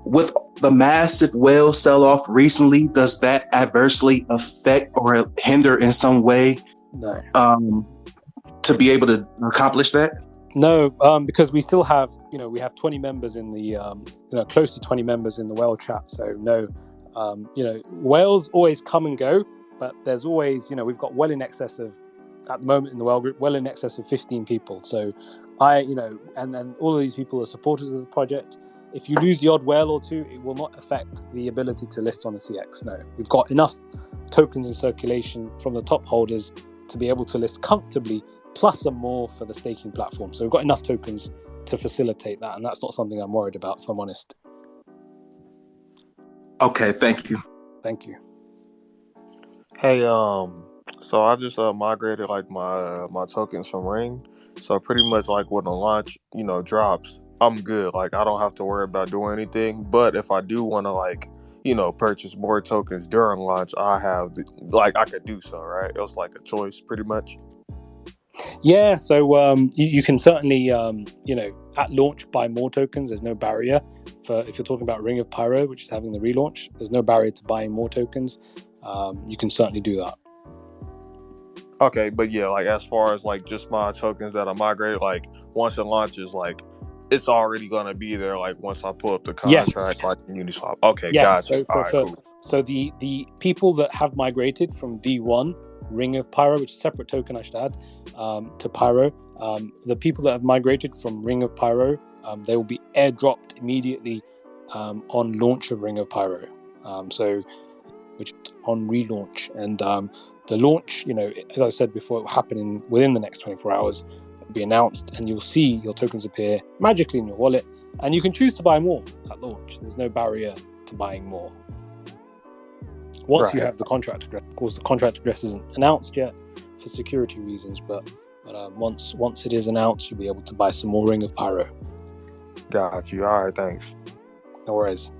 with the massive whale sell-off recently, does that adversely affect or hinder in some way to be able to accomplish that? No, because we still have, we have 20 members in the, close to 20 members in the whale chat. So no, whales always come and go, but there's always, we've got well in excess of, at the moment in the whale group, well in excess of 15 people. So and then all of these people are supporters of the project. If you lose the odd whale or two, it will not affect the ability to list on the CX. No, we've got enough tokens in circulation from the top holders to be able to list comfortably, plus some more for the staking platform. So we've got enough tokens to facilitate that, and that's not something I'm worried about, if I'm honest. Okay, thank you. Thank you. Hey, so I just migrated like my tokens from Ring. So pretty much like when the launch, drops, I'm good. Like I don't have to worry about doing anything. But if I do want to purchase more tokens during launch, I could do so, right? It was like a choice pretty much. Yeah, so you can certainly, at launch buy more tokens. There's no barrier for, if you're talking about Ring of Pyro, which is having the relaunch, there's no barrier to buying more tokens. You can certainly do that. Okay, but yeah, like as far as like just my tokens that I migrated, like once it launches, like it's already gonna be there. Like once I pull up the contract, like Uniswap. Okay, gotcha. Cool. So the people that have migrated from V1 Ring of Pyro, which is a separate token I should add, to Pyro, the people that have migrated from Ring of Pyro, they will be airdropped immediately on launch of Ring of Pyro. Which on relaunch, and the launch, as I said before, it will happen within the next 24 hours. It'll be announced, and you'll see your tokens appear magically in your wallet, and you can choose to buy more at launch. There's no barrier to buying more. Once you have the contract address. Of course, the contract address isn't announced yet for security reasons, but once it is announced, you'll be able to buy some more Ring of Pyro. Got you. All right, thanks. No worries.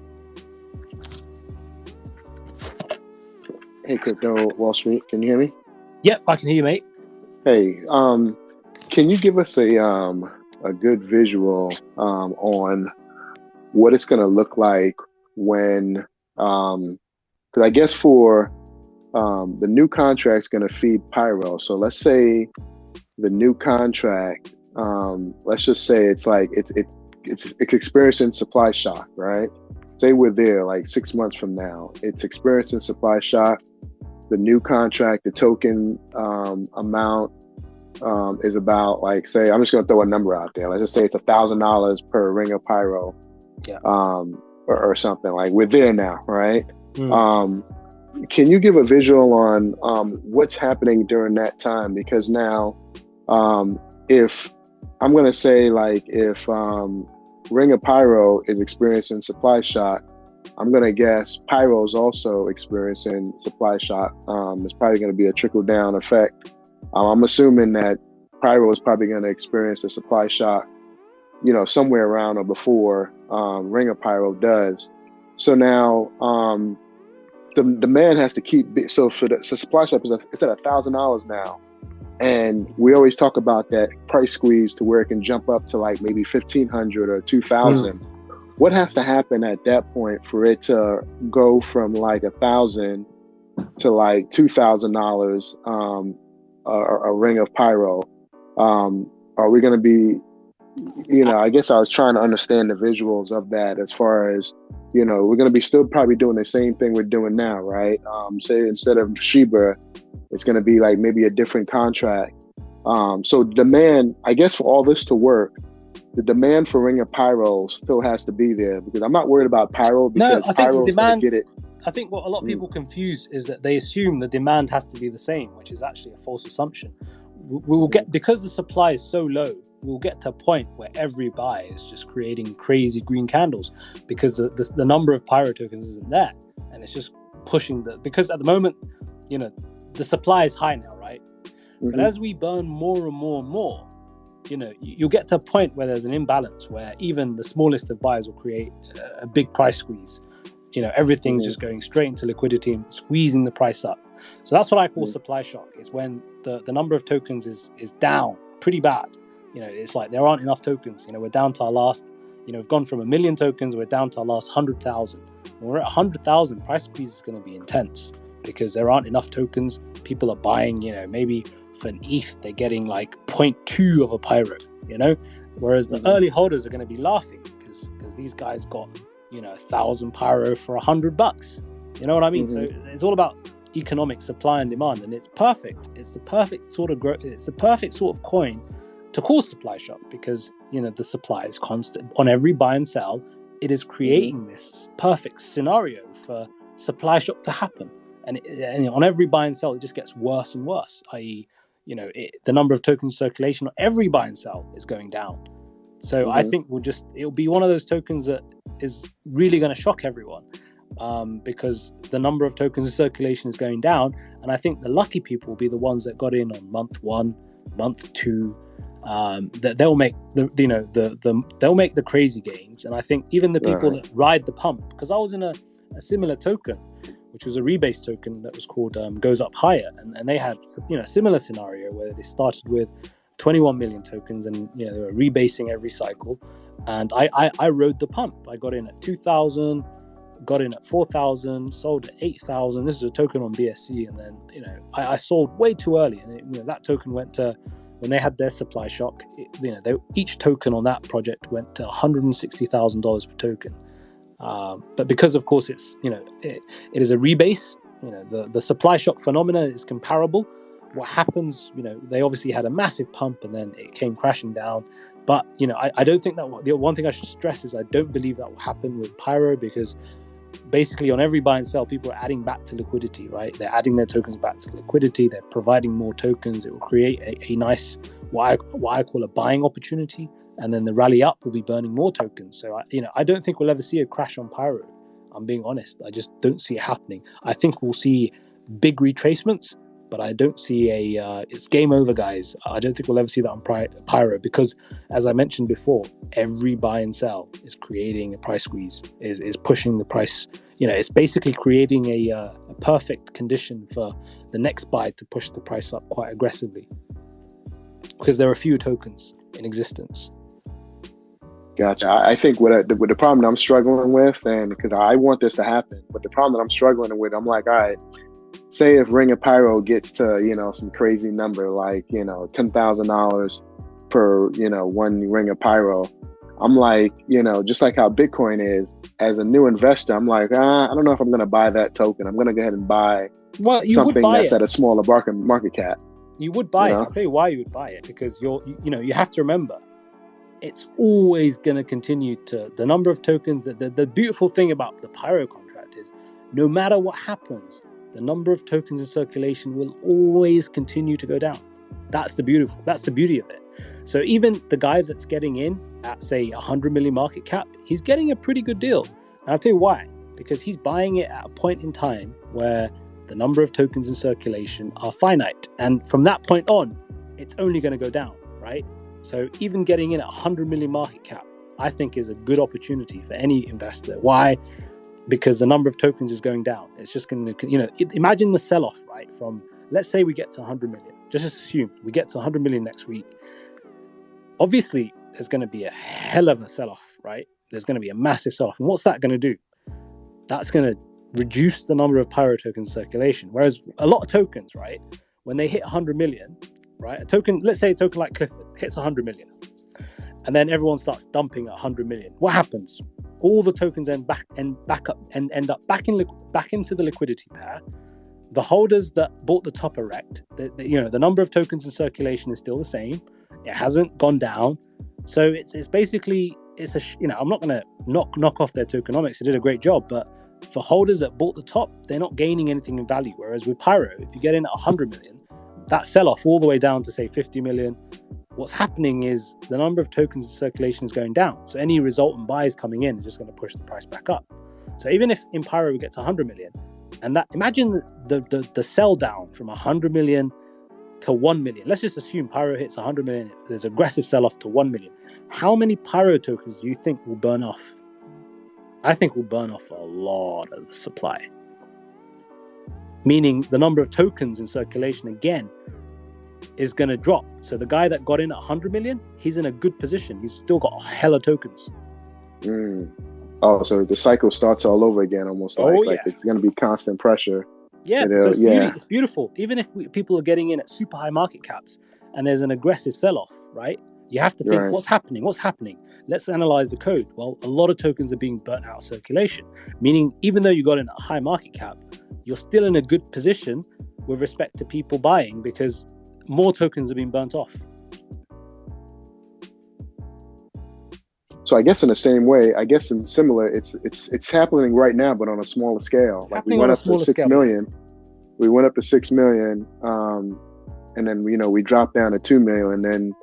Hey, Crypto Wall Street, can you hear me? Yep, I can hear you, mate. Hey, can you give us a good visual on what it's going to look like when, because I guess for the new contract's going to feed Pyro. So let's say the new contract, let's just say it's like it's experiencing supply shock, right? Say we're there like 6 months from now, it's experiencing supply shock. The new contract, the token amount is about, like, say, I'm just going to throw a number out there. Let's just say it's $1,000 per Ring of Pyro, or something. Like, we're there now, right? Can you give a visual on what's happening during that time? Because now, if I'm going to say, like, if Ring of Pyro is experiencing supply shock, I'm going to guess Pyro's also experiencing supply shock. It's probably going to be a trickle-down effect. I'm assuming that Pyro is probably going to experience a supply shock, somewhere around or before Ring of Pyro does. So now the demand has to keep. So supply shock it's at $1,000 now, and we always talk about that price squeeze to where it can jump up to like maybe 1,500 or 2,000. What has to happen at that point for it to go from like 1,000 to like $2,000 a ring of pyro, are we going to be, I guess I was trying to understand the visuals of that as far as, we're going to be still probably doing the same thing we're doing now, right? Say instead of Sheba, it's going to be like maybe a different contract. So demand, I guess for all this to work, the demand for Ring of Pyro still has to be there, because I'm not worried about Pyro, because No, I think Pyro is going to get it. I think what a lot of people confuse is that they assume the demand has to be the same, which is actually a false assumption. We will get, because the supply is so low, we'll get to a point where every buy is just creating crazy green candles, because the number of pyro tokens isn't there, and it's just pushing because at the moment, the supply is high now, right? Mm-hmm. But as we burn more and more and more, you'll get to a point where there's an imbalance where even the smallest of buyers will create a big price squeeze. Everything's just going straight into liquidity and squeezing the price up. So that's what I call supply shock. It's when the number of tokens is down pretty bad. It's like there aren't enough tokens. We're down to our last, we've gone from 1 million tokens, we're down to our last 100,000. When we're at 100,000, price squeeze is going to be intense because there aren't enough tokens. People are buying, maybe for an ETH, they're getting like 0.2 of a pyro, whereas the early holders are going to be laughing because these guys got 1,000 pyro for $100. You know what I mean? So it's all about economic supply and demand, and it's perfect. It's the perfect sort of it's the perfect sort of coin to cause supply shock, because the supply is constant on every buy and sell. It is creating this perfect scenario for supply shock to happen, and on every buy and sell, it just gets worse and worse. I.e., the number of tokens in circulation on every buy and sell is going down. So I think it'll be one of those tokens that is really going to shock everyone, because the number of tokens in circulation is going down, and I think the lucky people will be the ones that got in on month 1, month 2. That they'll make they'll make the crazy gains, and I think even the people that ride the pump, because I was in a similar token, which was a rebase token that was called Goes Up Higher, and they had a similar scenario where they started with 21 million tokens, and they were rebasing every cycle, and I rode the pump. I got in at 2,000, got in at 4,000, sold at 8,000. This is a token on BSC, and then I sold way too early, and that token went to, when they had their supply shock, each token on that project went to $160,000 per token. But because of course it's it is a rebase, the supply shock phenomena is comparable. What happens, they obviously had a massive pump and then it came crashing down. But I don't think that, the one thing I should stress is I don't believe that will happen with Pyro, because basically on every buy and sell, people are adding back to liquidity, right? They're adding their tokens back to liquidity. They're providing more tokens. It will create a nice, what I call a buying opportunity. And then the rally up will be burning more tokens. So, I don't think we'll ever see a crash on Pyro. I'm being honest. I just don't see it happening. I think we'll see big retracements, but I don't see it's game over, guys. I don't think we'll ever see that on Pyro, because as I mentioned before, every buy and sell is creating a price squeeze, is pushing the price. It's basically creating a perfect condition for the next buy to push the price up quite aggressively, because there are few tokens in existence. Gotcha. I think with the problem I'm struggling with, and because I want this to happen, but the problem that I'm struggling with, I'm like, all right, say if Ring of Pyro gets to, some crazy number, like, $10,000 per, one Ring of Pyro. I'm like, just like how Bitcoin is, as a new investor, I'm like, I don't know if I'm going to buy that token. I'm going to go ahead and buy something that's at a smaller market cap. You would buy it. I'll tell you why you would buy it, because you have to remember, it's always going to continue to, the number of tokens, the beautiful thing about the Pyro contract is, no matter what happens, the number of tokens in circulation will always continue to go down. That's the beauty of it. So even the guy that's getting in at, say, 100 million market cap, he's getting a pretty good deal. And I'll tell you why. Because he's buying it at a point in time where the number of tokens in circulation are finite. And from that point on, it's only going to go down, right? So even getting in at 100 million market cap, I think is a good opportunity for any investor. Why? Because the number of tokens is going down. It's just going to, imagine the sell-off, right? From, let's say we get to 100 million. Just assume we get to 100 million next week. Obviously, there's going to be a hell of a sell-off, right? There's going to be a massive sell-off. And what's that going to do? That's going to reduce the number of Pyro tokens in circulation. Whereas a lot of tokens, right, when they hit 100 million, right, a token, let's say a token like Clifford hits 100 million, and then everyone starts dumping at 100 million. What happens? All the tokens end up back into the liquidity pair. The holders that bought the top erect, the number of tokens in circulation is still the same. It hasn't gone down. So it's basically, I'm not going to knock off their tokenomics. They did a great job, but for holders that bought the top, they're not gaining anything in value. Whereas with Pyro, if you get in at 100 million, that sell off all the way down to say 50 million, what's happening is the number of tokens in circulation is going down. So any resultant buys coming in is just going to push the price back up. So even if in Pyro we get to 100 million, and that, imagine the sell down from 100 million to 1 million. Let's just assume Pyro hits 100 million. There's aggressive sell off to 1 million. How many Pyro tokens do you think will burn off? I think we'll burn off a lot of the supply. Meaning the number of tokens in circulation again is going to drop. So the guy that got in at 100 million, he's in a good position. He's still got a hell of tokens. Oh, so the cycle starts all over again, almost like it's going to be constant pressure. Yeah, so it's beautiful. Even if people are getting in at super high market caps and there's an aggressive sell-off, right? You have to think, what's happening? Let's analyze the code. Well, a lot of tokens are being burnt out of circulation, meaning even though you got in at a high market cap, you're still in a good position with respect to people buying because more tokens are being burnt off. So I guess in the same way, in similar, it's happening right now, but on a smaller scale. It's like we went up to 6 million. We went up to 6 million, and then we dropped down to 2 million, and then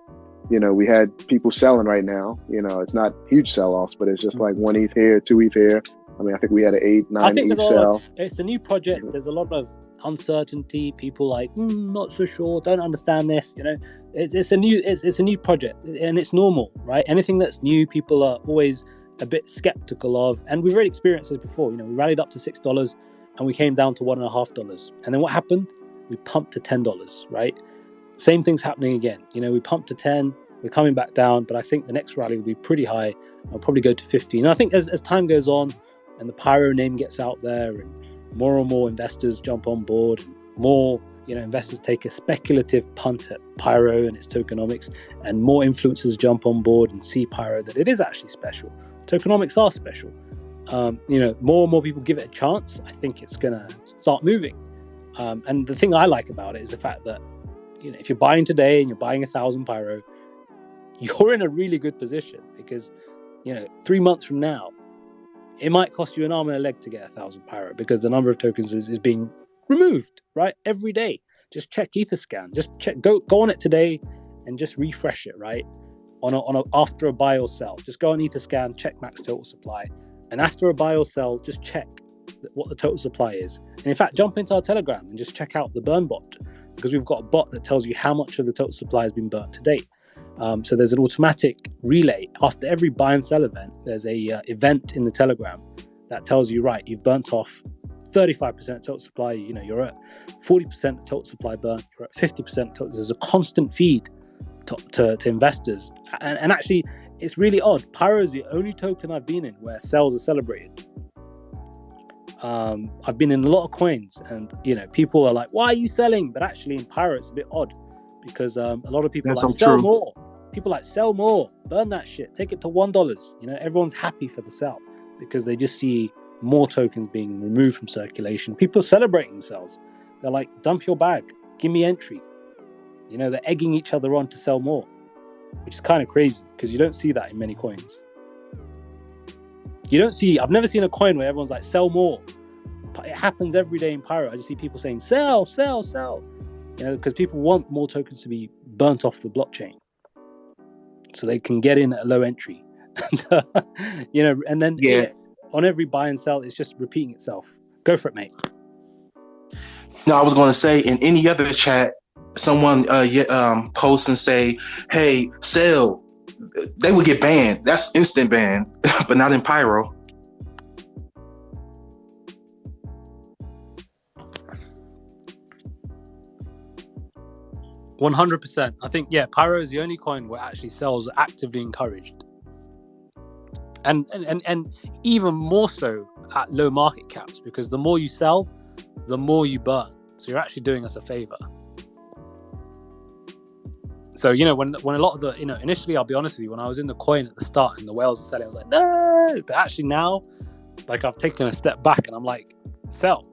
we had people selling right now. It's not huge sell-offs, but it's just like 1 ETH here, 2 ETH here. I mean, I think we had an 8, 9 ETH sell. It's a new project. There's a lot of uncertainty. People like not so sure, don't understand this. It's a new project, and it's normal, right? Anything that's new, people are always a bit skeptical of, and we've already experienced this before. We rallied up to $6 and we came down to $1.50, and then what happened? We pumped to $10, right? Same thing's happening again. We pumped to 10, we're coming back down, but I think the next rally will be pretty high. I'll probably go to 15. And I think as time goes on and the Pyro name gets out there and more and more investors jump on board, and more investors take a speculative punt at Pyro and its tokenomics, and more influencers jump on board and see Pyro that it is actually special. Tokenomics are special. More and more people give it a chance. I think it's gonna start moving. And the thing I like about it is the fact that if you're buying today and you're buying 1,000 Pyro, you're in a really good position because 3 months from now, it might cost you an arm and a leg to get 1,000 Pyro because the number of tokens is being removed, right? Every day. Just check Etherscan. Just check. Go on it today and just refresh it, right? After a buy or sell. Just go on Etherscan, check max total supply, and after a buy or sell, just check what the total supply is. And in fact, jump into our Telegram and just check out the Burnbot because we've got a bot that tells you how much of the total supply has been burnt to date. So there's an automatic relay after every buy and sell event. There's a event in the Telegram that tells you, right, you've burnt off 35% total supply. You're at 40% total supply burnt. You're at 50% total. There's a constant feed to investors, and actually, it's really odd. Pyro is the only token I've been in where sales are celebrated. I've been in a lot of coins, and people are like, "Why are you selling?" But actually, in Pyro, it's a bit odd because a lot of people sell more. People sell more, burn that shit, take it to $1. Everyone's happy for the sell because they just see more tokens being removed from circulation. People are celebrating themselves. They're like, dump your bag, give me entry. They're egging each other on to sell more, which is kind of crazy because you don't see that in many coins. I've never seen a coin where everyone's like, sell more. It happens every day in Pyro. I just see people saying, sell, sell, sell. Because people want more tokens to be burnt off the blockchain so they can get in at a low entry. And then on every buy and sell, it's just repeating itself. Go for it, mate. No, I was going to say in any other chat, someone posts and say, hey, sell. They would get banned. That's instant ban, but not in Pyro. %. I think, Pyro is the only coin where actually sales are actively encouraged. and even more so at low market caps, because the more you sell, the more you burn. So you're actually doing us a favor. So, when a lot of the, initially, I'll be honest with you, when I was in the coin at the start and the whales were selling, I was like, no. But actually now, like, I've taken a step back and I'm like, sell.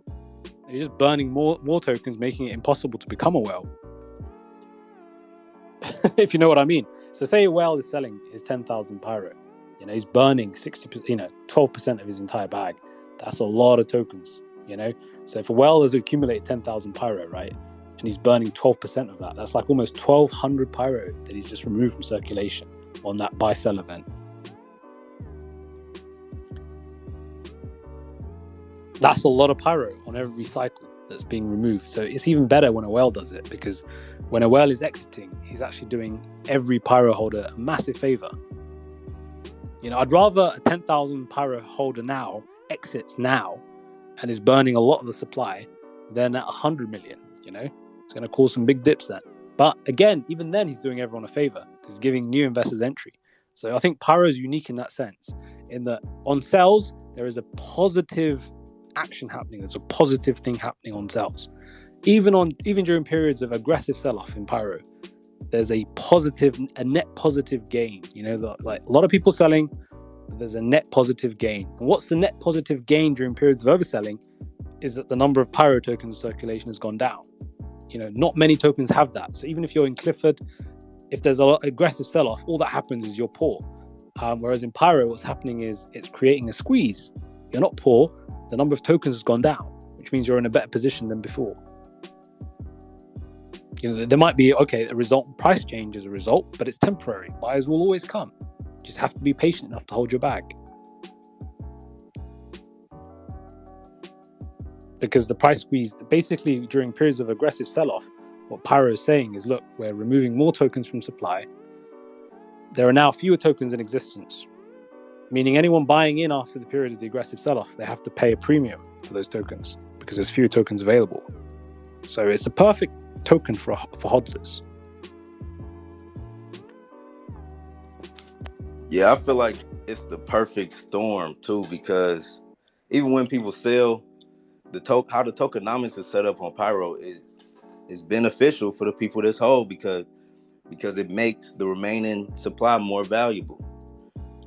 You're just burning more tokens, making it impossible to become a whale. If you know what I mean. So say a whale is selling his 10,000 pyro. He's burning 12% of his entire bag. That's a lot of tokens, So if a whale has accumulated 10,000 pyro, right, and he's burning 12% of that, that's like almost 1,200 pyro that he's just removed from circulation on that buy-sell event. That's a lot of pyro on every cycle that's being removed. So it's even better when a whale does it, because when a whale is exiting, he's actually doing every pyro holder a massive favor. I'd rather a 10,000 pyro holder now exits now and is burning a lot of the supply than at 100 million. It's going to cause some big dips then. But again, even then, he's doing everyone a favor because he's giving new investors entry. So I think pyro is unique in that sense, in that on sells, there is a positive action happening. There's a positive thing happening on sells. Even during periods of aggressive sell-off in pyro, there's a net positive gain. Like a lot of people selling, but there's a net positive gain. And what's the net positive gain during periods of overselling is that the number of pyro tokens in circulation has gone down. Not many tokens have that. So even if you're in Clifford, if there's an aggressive sell-off, all that happens is you're poor. Whereas in pyro, what's happening is it's creating a squeeze. You're not poor. The number of tokens has gone down, which means you're in a better position than before. There might be, a result, price change as a result, but it's temporary. Buyers will always come. You just have to be patient enough to hold your bag. Because the price squeeze, basically during periods of aggressive sell-off, what Pyro is saying is, look, we're removing more tokens from supply. There are now fewer tokens in existence, meaning anyone buying in after the period of the aggressive sell-off, they have to pay a premium for those tokens because there's fewer tokens available. So it's a perfect token for hodlers. Yeah, I feel like it's the perfect storm too, because even when people sell, how the tokenomics is set up on Pyro is beneficial for the people that's hold because it makes the remaining supply more valuable,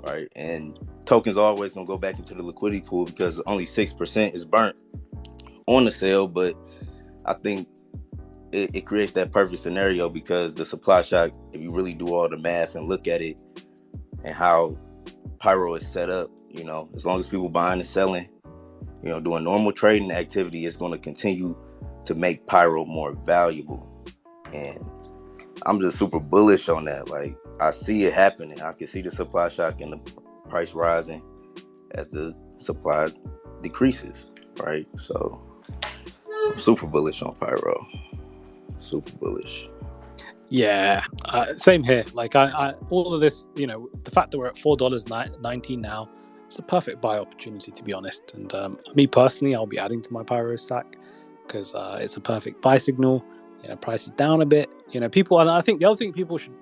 right? And tokens are always gonna go back into the liquidity pool because only 6% is burnt on the sale, but I think it creates that perfect scenario because the supply shock, if you really do all the math and look at it and how Pyro is set up, as long as people buying and selling, doing normal trading activity, it's going to continue to make Pyro more valuable. And I'm just super bullish on that. Like, I see it happening. I can see the supply shock and the price rising as the supply decreases, right? So I'm super bullish on Pyro. Super bullish. Yeah, same here. Like I all of this, the fact that we're at $4.19 now, it's a perfect buy opportunity, to be honest. And me personally, I'll be adding to my Pyro stack because it's a perfect buy signal. Price is down a bit. People, and I think the other thing people should,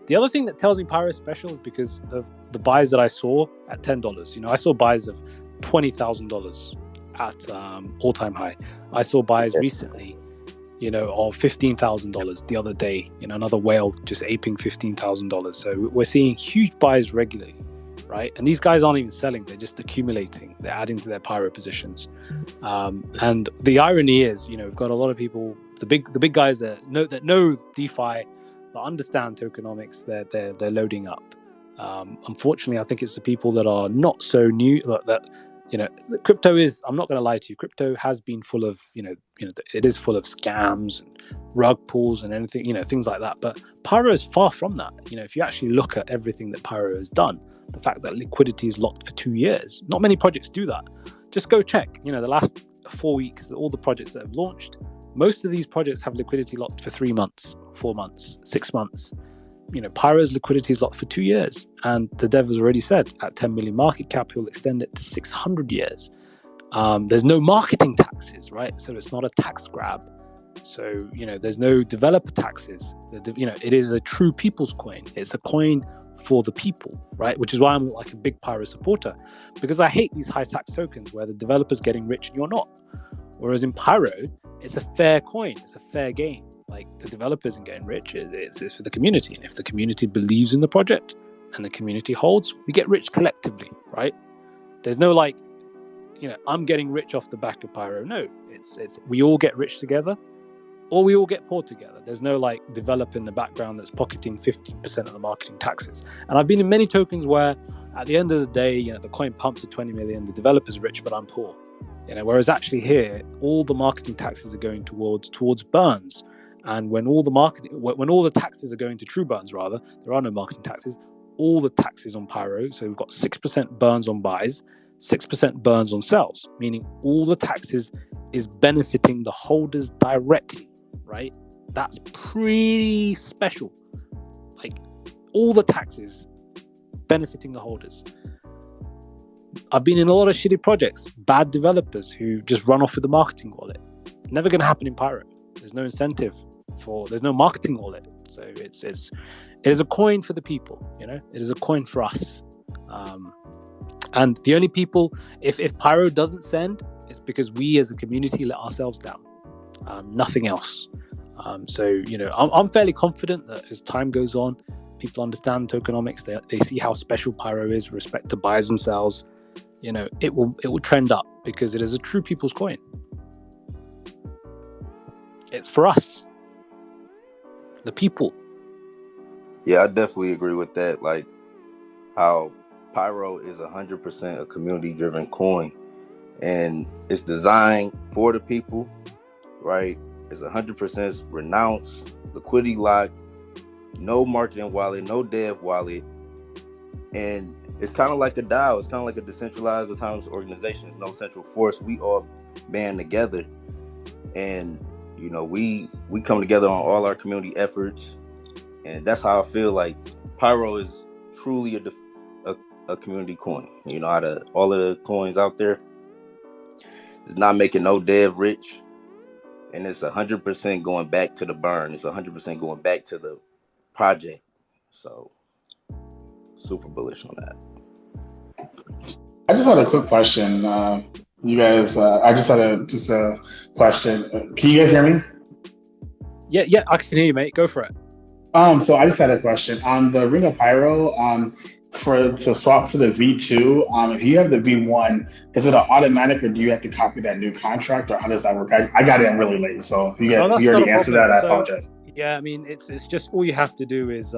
the other thing that tells me Pyro is special is because of the buys that I saw at $10. I saw buys of $20,000 at all-time high. I saw buys recently, of $15,000 the other day. Another whale just aping $15,000. So we're seeing huge buys regularly, right? And these guys aren't even selling; they're just accumulating. They're adding to their Pyro positions. And the irony is, we've got a lot of people, the big guys that know DeFi, that understand tokenomics. They're loading up. Unfortunately, I think it's the people that are not so new that. Crypto is, I'm not going to lie to you, crypto has been full of, it is full of scams and rug pulls and anything, things like that. But Pyro is far from that. If you actually look at everything that Pyro has done, the fact that liquidity is locked for 2 years, not many projects do that. Just go check, the last 4 weeks, all the projects that have launched, most of these projects have liquidity locked for 3 months, 4 months, 6 months. Pyro's liquidity is locked for 2 years, and the dev has already said at 10 million market cap, he'll extend it to 600 years. There's no marketing taxes, right? So it's not a tax grab. So, there's no developer taxes. It is a true people's coin. It's a coin for the people, right? Which is why I'm like a big Pyro supporter, because I hate these high tax tokens where the developer's getting rich and you're not. Whereas in Pyro, it's a fair coin. It's a fair game. Like, the developer isn't getting rich. It's for the community. And if the community believes in the project and the community holds, we get rich collectively, right? There's no like, I'm getting rich off the back of Pyro. No, it's we all get rich together, or we all get poor together. There's no like developer in the background that's pocketing 15% of the marketing taxes. And I've been in many tokens where at the end of the day, the coin pumps to 20 million, the developer's rich, but I'm poor. Whereas actually here, all the marketing taxes are going towards burns. And when all the taxes are going to true burns, rather, there are no marketing taxes, all the taxes on Pyro. So we've got 6% burns on buys, 6% burns on sells, meaning all the taxes is benefiting the holders directly, right? That's pretty special. Like, all the taxes benefiting the holders. I've been in a lot of shitty projects, bad developers who just run off with the marketing wallet. Never going to happen in Pyro. There's no incentive there's no marketing wallet. So it is a coin for the people, it is a coin for us. And the only people, if Pyro doesn't send, it's because we as a community let ourselves down. Nothing else. So, I'm fairly confident that as time goes on, people understand tokenomics. They see how special Pyro is with respect to buys and sells. It will trend up because it is a true people's coin. It's for us, the people. Yeah, I definitely agree with that. Like, how Pyro is 100% a community-driven coin, and it's designed for the people, right? It's 100% renounced, liquidity locked, no marketing wallet, no dev wallet, and it's kind of like a DAO. It's kind of like a decentralized autonomous organization. There's no central force. We all band together, and we come together on all our community efforts, and that's how I feel like Pyro is truly a community coin. Out of all of the coins out there, it's not making no dev rich, and it's 100% going back to the burn. It's 100% going back to the project. So, super bullish on that. I just had a quick question. You guys, I just had a question. Can you guys hear me? Yeah, I can hear you, mate. Go for it. So I just had a question on the Ring of Pyro. To swap to the V2, if you have the V1, is it an automatic, or do you have to copy that new contract, or how does that work? I got in really late, so if you already answered that, I apologize. Yeah, I mean, it's just all you have to do is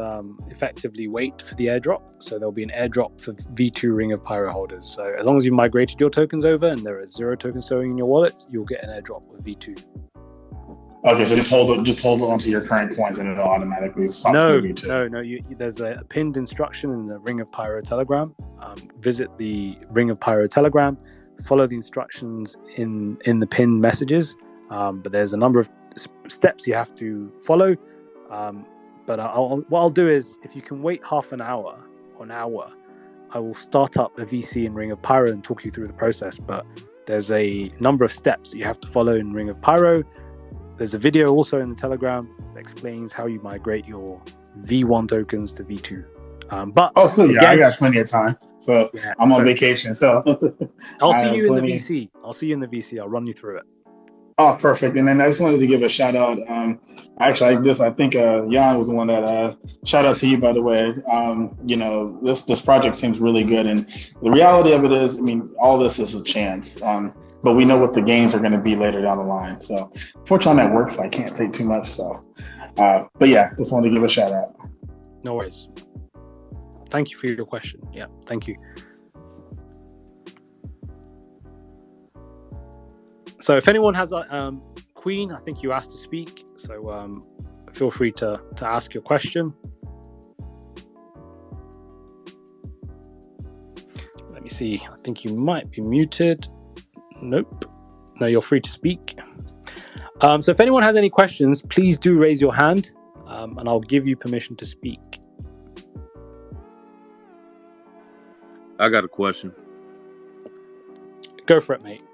effectively wait for the airdrop. So there'll be an airdrop for V2 Ring of Pyro holders. So as long as you've migrated your tokens over and there are 0 tokens showing in your wallet, you'll get an airdrop with V2. Okay, so just hold it onto your current coins and it'll automatically swap to the V2. No. There's a pinned instruction in the Ring of Pyro Telegram. Visit the Ring of Pyro Telegram, follow the instructions in the pinned messages. But there's a number of steps you have to follow. But what I'll do is, if you can wait half an hour or an hour, I will start up a VC in Ring of Pyro and talk you through the process. But there's a number of steps that you have to follow in Ring of Pyro. There's a video also in the Telegram that explains how you migrate your V1 tokens to V2. Cool. Yeah, again, I got plenty of time. So yeah, I'm on vacation. So I'll see you in the VC. I'll run you through it. Oh, perfect. And then I just wanted to give a shout out. I think Yon was the one that shout out to you, by the way. This project seems really good. And the reality of it is, all this is a chance. But we know what the gains are going to be later down the line. So fortunately that works. So I can't take too much. So, but yeah, just wanted to give a shout out. No worries. Thank you for your question. Yeah, thank you. So if anyone has a Queen, I think you asked to speak. So feel free to ask your question. Let me see. I think you might be muted. Nope. No, you're free to speak. So if anyone has any questions, please do raise your hand, and I'll give you permission to speak. I got a question. Go for it, mate.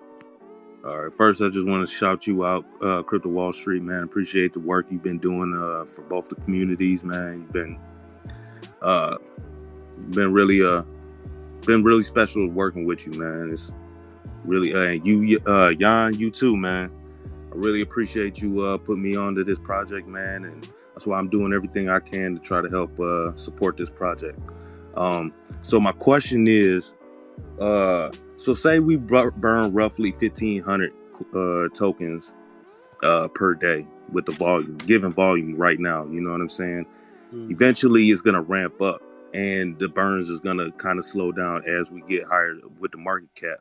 All right. First, I just want to shout you out, Crypto Wall Street, man. Appreciate the work you've been doing for both the communities, man. You've been really special working with you, man. It's really Yon, you too, man. I really appreciate you putting me onto this project, man, and that's why I'm doing everything I can to try to help support this project. So my question is, so say we burn roughly 1,500 tokens per day with the given volume right now. You know what I'm saying? Eventually, it's gonna ramp up, and the burns is gonna kind of slow down as we get higher with the market cap.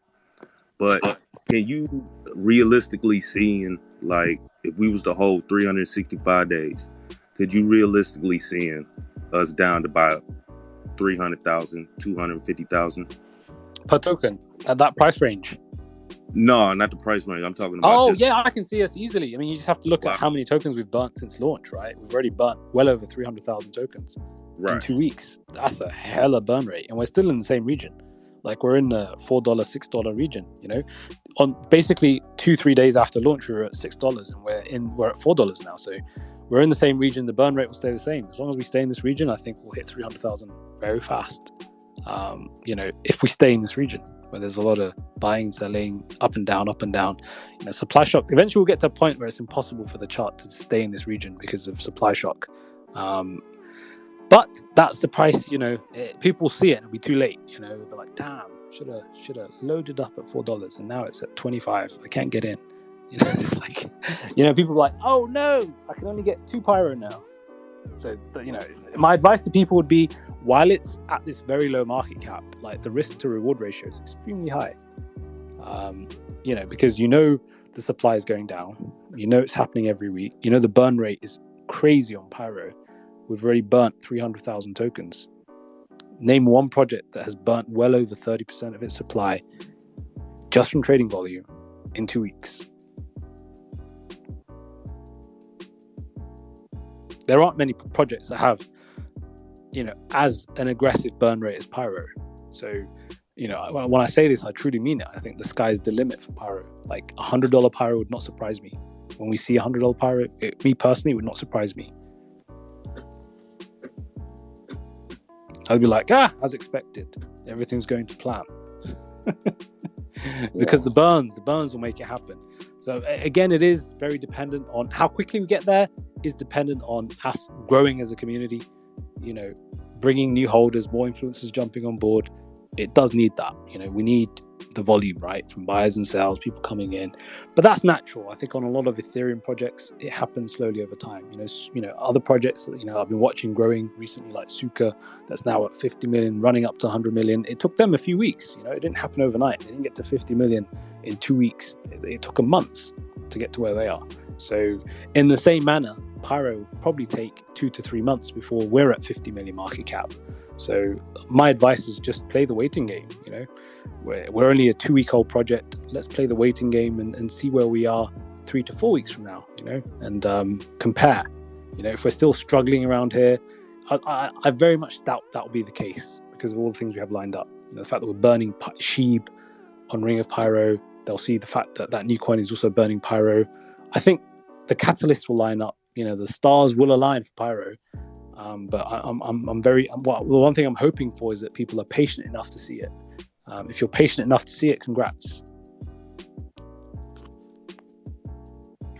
But can you realistically seeing, like, if we was to hold 365 days, could you realistically seeing us down to about 300,000, 250,000 per token at that price range? No, not the price range. I'm talking about. Yeah, I can see us easily. I mean, you just have to look at how many tokens we've burnt since launch, right? We've already burnt well over 300,000 tokens in 2 weeks. That's a hella burn rate, and we're still in the same region. Like, we're in the $4, $6 region. You know, on basically 2-3 days after launch, we were at $6, and we're at $4 now. So we're in the same region. The burn rate will stay the same as long as we stay in this region. I think we'll hit 300,000 very fast. You know, if we stay in this region where there's a lot of buying, selling, up and down, you know, supply shock. Eventually we'll get to a point where it's impossible for the chart to stay in this region because of supply shock. But that's the price, you know, people will see it and it'll be too late. You know, they'll be like, damn, should have loaded up at $4 and now it's at 25. I can't get in. You know, it's like, you know, people are like, oh no, I can only get 2 Pyro now. So, you know, my advice to people would be, while it's at this very low market cap, like, the risk to reward ratio is extremely high. You know, because you know the supply is going down, you know it's happening every week, you know the burn rate is crazy on Pyro. We've already burnt 300,000 tokens. Name one project that has burnt well over 30% of its supply just from trading volume in 2 weeks. There aren't many projects that have, you know, as an aggressive burn rate as Pyro. So, you know, when I say this, I truly mean it. I think the sky's the limit for Pyro. Like, $100 Pyro would not surprise me. When we see $100 Pyro, me personally, would not surprise me. I'd be like, as expected. Everything's going to plan. Because the burns will make it happen. So again, it is very dependent on how quickly we get there, is dependent on us growing as a community, you know, bringing new holders, more influencers jumping on board. It does need that. You know, we need the volume, right? From buyers and sellers, people coming in. But that's natural. I think on a lot of Ethereum projects, it happens slowly over time. You know, other projects that, you know, I've been watching growing recently, like Suka, that's now at 50 million, running up to 100 million. It took them a few weeks. You know, it didn't happen overnight. They didn't get to 50 million in 2 weeks. It took them months to get to where they are. So in the same manner, Pyro will probably take 2 to 3 months before we're at 50 million market cap. So my advice is just play the waiting game. You know, we're only a 2-week-old project. Let's play the waiting game and see where we are 3 to 4 weeks from now, you know, and compare. You know, if we're still struggling around here, I very much doubt that will be the case because of all the things we have lined up. You know, the fact that we're burning Sheeb on Ring of Pyro, they'll see the fact that that new coin is also burning Pyro. I think the catalysts will line up. You know, the stars will align for Pyro. But the one thing I'm hoping for is that people are patient enough to see it. If you're patient enough to see it, congrats.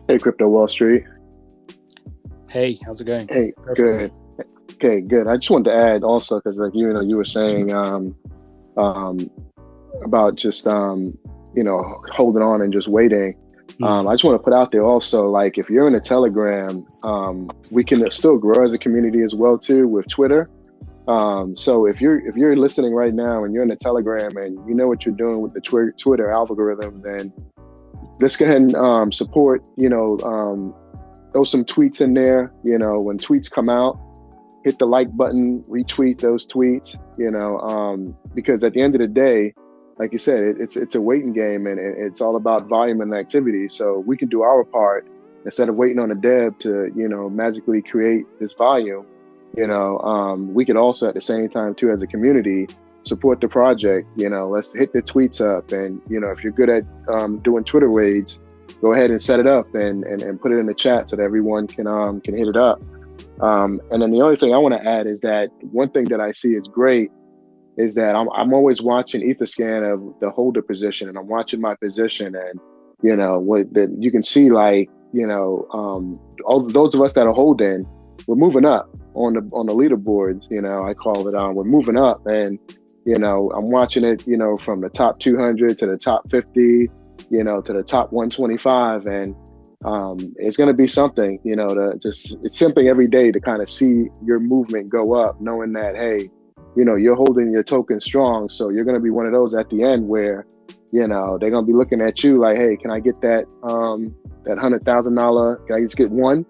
Hey, Crypto Wall Street. Hey, how's it going? Hey, good. Okay, good. I just wanted to add also, because like you were saying about just you know, holding on and just waiting. I just want to put out there also, like, if you're in a Telegram, we can still grow as a community as well too with Twitter. So if you're listening right now and you're in a Telegram and you know what you're doing with the Twitter algorithm, then let's go ahead and support. You know, throw some tweets in there. You know, when tweets come out, hit the like button, retweet those tweets. You know, because at the end of the day, like you said, it's a waiting game, and it's all about volume and activity. So we can do our part instead of waiting on a dev to, you know, magically create this volume. You know, we could also at the same time too, as a community, support the project. Let's hit the tweets up, and if you're good at doing Twitter raids, go ahead and set it up and put it in the chat so that everyone can hit it up. And then the only thing I want to add is that one thing that I see is great is that I'm always watching Etherscan of the holder position, and I'm watching my position, and you can see, like, all those of us that are holding, we're moving up on the leaderboards. I call it we're moving up, and I'm watching it from the top 200 to the top 50, to the top 125, and it's going to be something, it's something every day to kind of see your movement go up, knowing that, hey, you're holding your token strong. So you're going to be one of those at the end where, they're going to be looking at you like, hey, can I get that $100,000? Can I just get one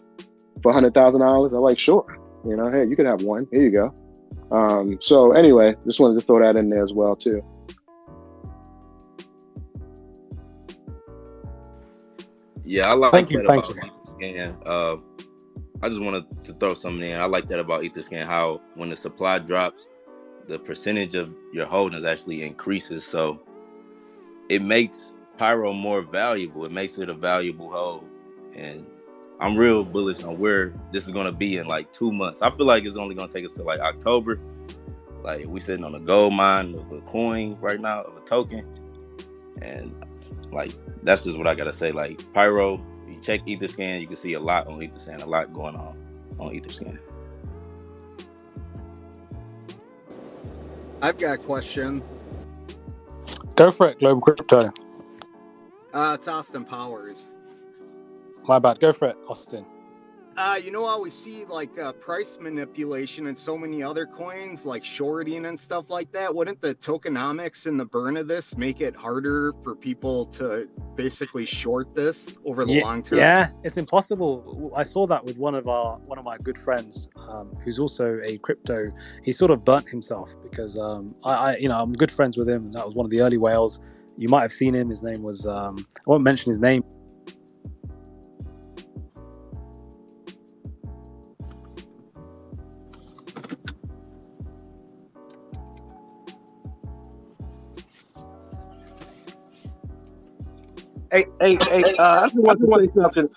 for $100,000? I'm like, sure. Hey, you can have one. Here you go. So anyway, just wanted to throw that in there as well too. Yeah, I like Thank that you. about Etherscan. I just wanted to throw something in. I like that about Etherscan, how when the supply drops, the percentage of your holdings actually increases. So it makes Pyro more valuable. It makes it a valuable hold. And I'm real bullish on where this is going to be in like 2 months. I feel like it's only going to take us to like October. Like, we sitting on a gold mine of a coin right now, of a token. And like, that's just what I got to say. Like, Pyro, you check Etherscan, you can see a lot on Etherscan, a lot going on Etherscan. I've got a question. Go for it, Global Crypto. It's Austin Powers. My bad. Go for it, Austin. How we see like price manipulation in so many other coins, like shorting and stuff like that? Wouldn't the tokenomics and the burn of this make it harder for people to basically short this over the long term? Yeah, it's impossible. I saw that with one of my good friends, who's also a crypto. He sort of burnt himself because I'm good friends with him, and that was one of the early whales. You might have seen him. His name was I won't mention his name. Hey, I just want to say something.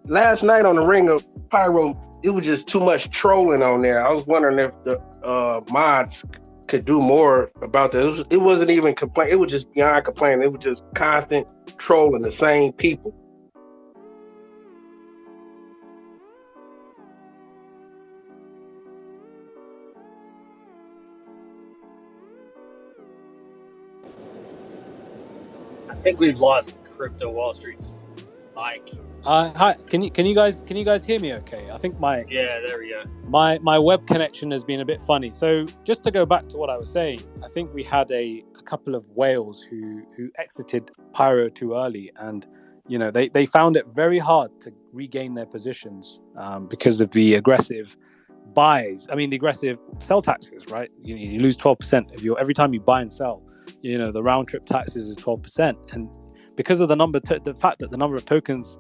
Last night on the Ring of Pyro, it was just too much trolling on there. I was wondering if the mods could do more about this. It wasn't even complaint. It was just beyond complaining. It was just constant trolling the same people. I think we've lost Crypto Wall Street's mic. Hi, can you guys hear me okay? I think there we go. My web connection has been a bit funny. So just to go back to what I was saying, I think we had a couple of whales who exited Pyro too early, and they found it very hard to regain their positions because of the aggressive buys. I mean, the aggressive sell taxes, right? You lose 12% of every time you buy and sell. The round trip taxes is 12%, and because of the fact that the number of tokens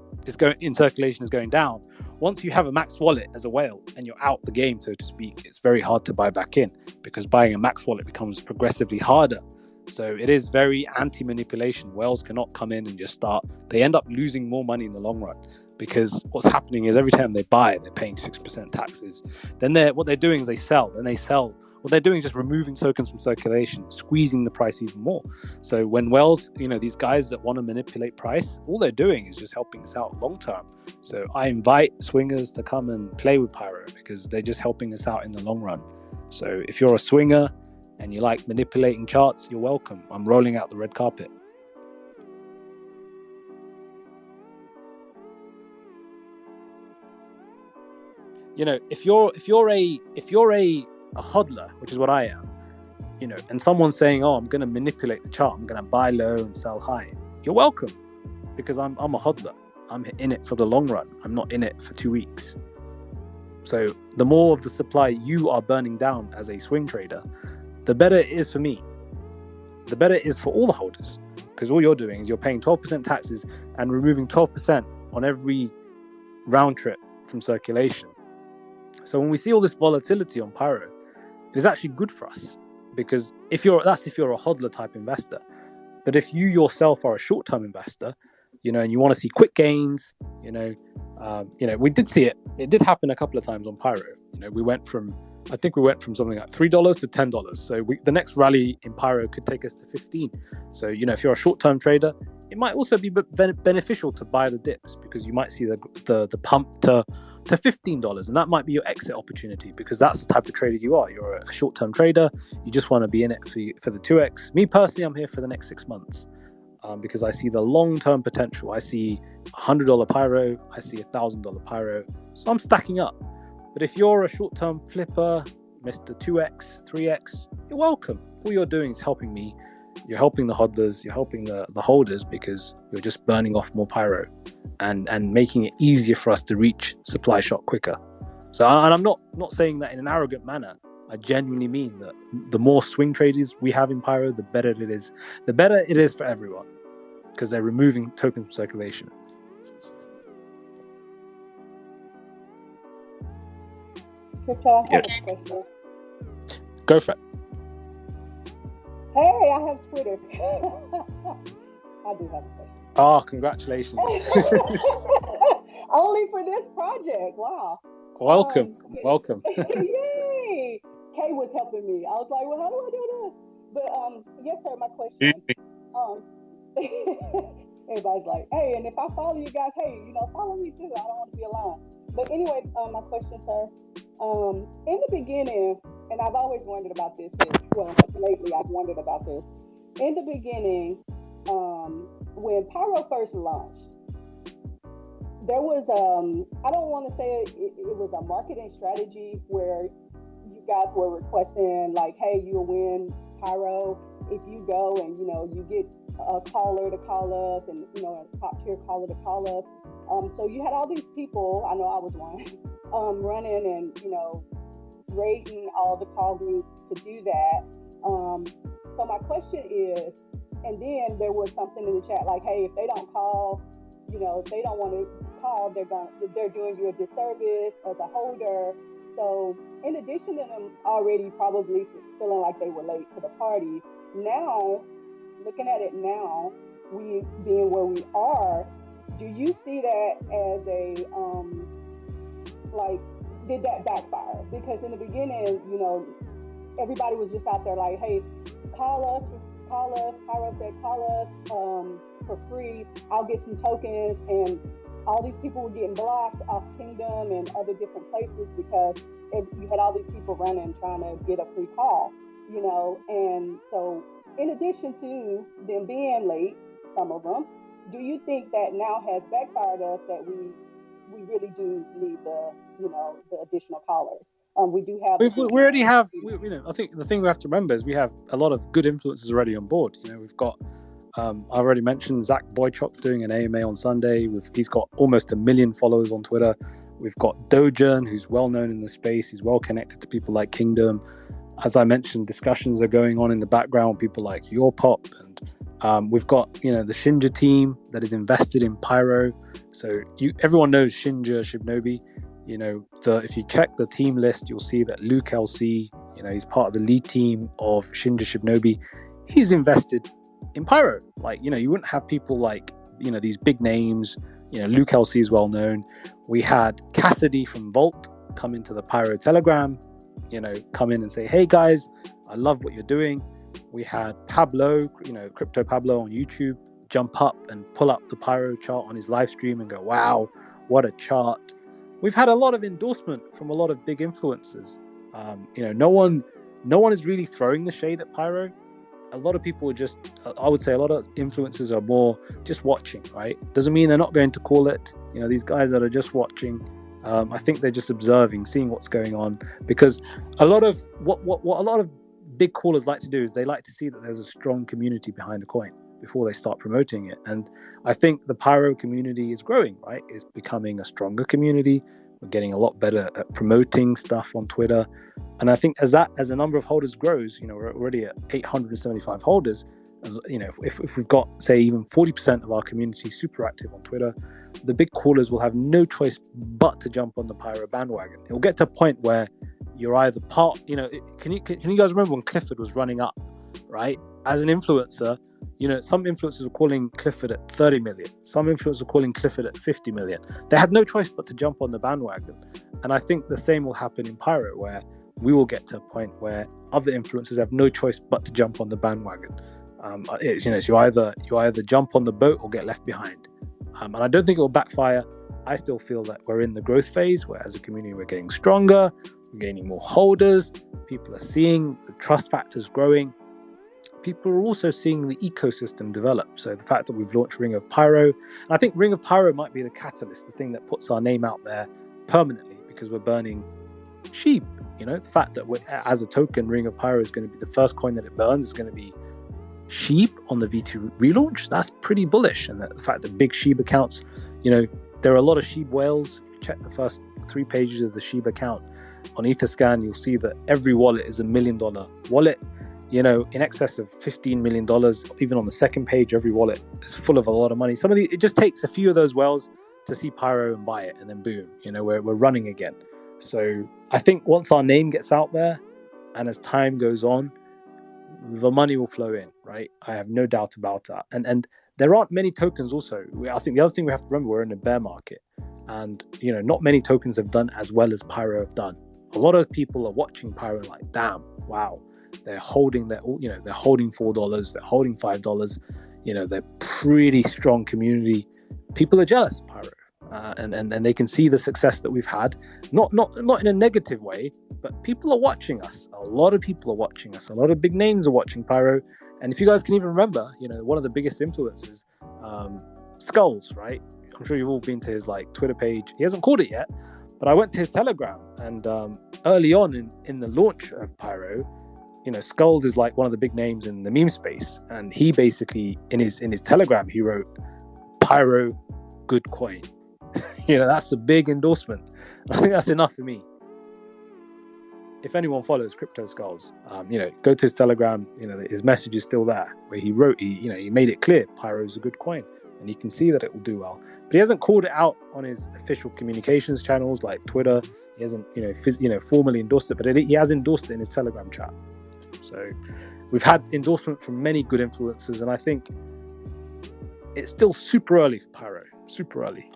in circulation is going down, once you have a max wallet as a whale and you're out the game, so to speak, it's very hard to buy back in, because buying a max wallet becomes progressively harder. So it is very anti-manipulation. Whales cannot come in and just start. They end up losing more money in the long run, because what's happening is every time they buy, they're paying 6% taxes. Then what they're doing is they sell. What they're doing is just removing tokens from circulation, squeezing the price even more. So when whales, these guys that want to manipulate price, all they're doing is just helping us out long term. So I invite swingers to come and play with Pyro, because they're just helping us out in the long run. So if you're a swinger and you like manipulating charts, you're welcome. I'm rolling out the red carpet. If you're a hodler, which is what I am, and someone's saying, oh, I'm going to manipulate the chart, I'm going to buy low and sell high, you're welcome, because I'm a hodler. I'm in it for the long run. I'm not in it for 2 weeks. So the more of the supply you are burning down as a swing trader, the better it is for me. The better it is for all the holders, because all you're doing is you're paying 12% taxes and removing 12% on every round trip from circulation. So when we see all this volatility on Pyro, is actually good for us, because if you're a hodler type investor. But if you yourself are a short-term investor, and you want to see quick gains, we did see it. It did happen a couple of times on Pyro. We went from something like $3 to $10. So the next rally in Pyro could take us to 15. So if you're a short-term trader, it might also be beneficial to buy the dips, because you might see the pump to $15, and that might be your exit opportunity, because that's the type of trader you are. You're a short-term trader. You just want to be in it for the 2x. Me personally, I'm here for the next 6 months. Because I see the long-term potential. I see $100 Pyro, I see $1,000 Pyro, so I'm stacking up. But if you're a short-term flipper, Mr. 2x, 3x, you're welcome. All you're doing is helping me. You're helping the hodlers, you're helping the holders, because you're just burning off more Pyro and making it easier for us to reach supply shock quicker. So, and I'm not saying that in an arrogant manner. I genuinely mean that the more swing traders we have in Pyro, the better it is. The better it is for everyone, because they're removing tokens from circulation. Crypto, I have a question. Go for it. Hey, I have Twitter. I do have a question. Oh, congratulations. Only for this project. Wow. Welcome. Yay. Kay was helping me. I was like, well, how do I do this? But yes, sir, my question. Everybody's like, hey, and if I follow you guys, hey, follow me too. I don't want to be alone. But anyway, my question, sir. In the beginning, and I've always wondered about this. Lately I've wondered about this. In the beginning, when Pyro first launched, there was I don't want to say it was a marketing strategy where you guys were requesting like, hey, you'll win Pyro if you go and you get a caller to call us, and a top tier caller to call us. So you had all these people, I know I was one, running and rating all the call groups to do that. So my question is, and then there was something in the chat like, hey, if they don't call, if they don't want to call, they're doing you a disservice as a holder. So in addition to them already probably feeling like they were late to the party, now looking at it now, we being where we are, do you see that as a did that backfire? Because in the beginning, everybody was just out there like, hey, call us. Pyro said, call us for free. I'll get some tokens. And all these people were getting blocked off Kingdom and other different places because you had all these people running trying to get a free call, And so in addition to them being late, some of them, do you think that now has backfired us that we really do need the additional callers? We do have. We already have. I think the thing we have to remember is we have a lot of good influencers already on board. We've got. I already mentioned Zach Boychuk doing an AMA on Sunday. He's got almost 1 million followers on Twitter. We've got Dojan, who's well known in the space. He's well connected to people like Kingdom. As I mentioned, discussions are going on in the background. People like Your Pop, and we've got the Shinja team that is invested in Pyro. So everyone knows Shinja Shibnobi. If you check the team list, you'll see that Luke LC, he's part of the lead team of Shinja Shibnobi. He's invested in Pyro. You wouldn't have people like, these big names. Luke LC is well known. We had Cassidy from Vault come into the Pyro Telegram, come in and say, hey guys, I love what you're doing. We had Pablo, Crypto Pablo on YouTube, jump up and pull up the Pyro chart on his live stream and go, wow, what a chart. We've had a lot of endorsement from a lot of big influencers. No one is really throwing the shade at Pyro. A lot of people are just, I would say a lot of influencers are more just watching, right? Doesn't mean they're not going to call it. These guys that are just watching, I think they're just observing, seeing what's going on. Because a lot of what a lot of big callers like to do is they like to see that there's a strong community behind a coin before they start promoting it. And I think the Pyro community is growing, right? It's becoming a stronger community. We're getting a lot better at promoting stuff on Twitter. And I think as the number of holders grows, we're already at 875 holders. If we've got, say, even 40% of our community super active on Twitter, the big callers will have no choice but to jump on the Pyro bandwagon. It will get to a point where you're either part, can you guys remember when Clifford was running up, right? As an influencer, some influencers were calling Clifford at 30 million. Some influencers were calling Clifford at 50 million. They had no choice but to jump on the bandwagon. And I think the same will happen in Pyro, where we will get to a point where other influencers have no choice but to jump on the bandwagon. It's you either jump on the boat or get left behind. And I don't think it will backfire. I still feel that we're in the growth phase, where as a community we're getting stronger, we're gaining more holders, people are seeing the trust factors growing. People are also seeing the ecosystem develop. So the fact that we've launched Ring of Pyro, and I think Ring of Pyro might be the catalyst, the thing that puts our name out there permanently, because we're burning sheep. The fact that as a token, Ring of Pyro is going to be the first coin that it burns is going to be sheep on the V2 relaunch. That's pretty bullish. And the fact that big SHIB accounts, there are a lot of SHIB whales. Check the first 3 pages of the SHIB account on Etherscan. You'll see that every wallet is $1 million wallet, in excess of $15 million. Even on the second page, every wallet is full of a lot of money. It just takes a few of those whales to see Pyro and buy it, and then boom, we're running again. So I think once our name gets out there, and as time goes on, the money will flow in, right? I have no doubt about that. And there aren't many tokens also. I think the other thing we have to remember, we're in a bear market, and not many tokens have done as well as Pyro have done. A lot of people are watching Pyro like, damn, wow, they're holding they're holding $4, they're holding $5. They're pretty strong community. People are jealous of Pyro. And they can see the success that we've had, not in a negative way, but people are watching us. A lot of people are watching us. A lot of big names are watching Pyro. And if you guys can even remember, one of the biggest influencers, Skulls, right? I'm sure you've all been to his Twitter page. He hasn't called it yet, but I went to his Telegram, and early on in the launch of Pyro, Skulls is one of the big names in the meme space, and he basically in his Telegram he wrote, "Pyro, good coin." That's a big endorsement. I think that's enough for me. If anyone follows Crypto Skulls, go to his Telegram. His message is still there, where he wrote, he made it clear Pyro is a good coin, and you can see that it will do well. But he hasn't called it out on his official communications channels like Twitter. He hasn't, formally endorsed it, but he has endorsed it in his Telegram chat. So we've had endorsement from many good influencers, and I think it's still super early for Pyro. Super early.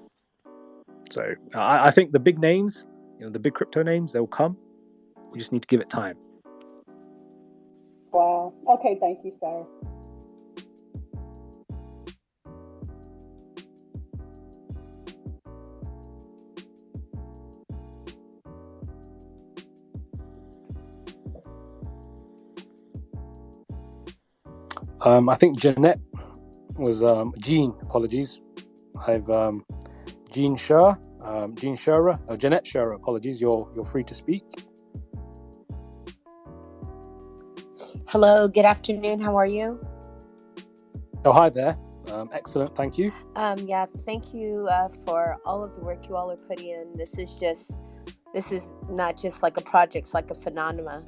So I think the big names, the big crypto names, they'll come. We just need to give it time. Wow. Okay, thank you, sir. I think Jeanette was Jean. Apologies. I've Jeanette Scherer. Apologies. You're free to speak. Hello. Good afternoon. How are you? Oh, hi there. Excellent. Thank you. Yeah. Thank you for all of the work you all are putting in. This is not just like a project; it's like a phenomenon.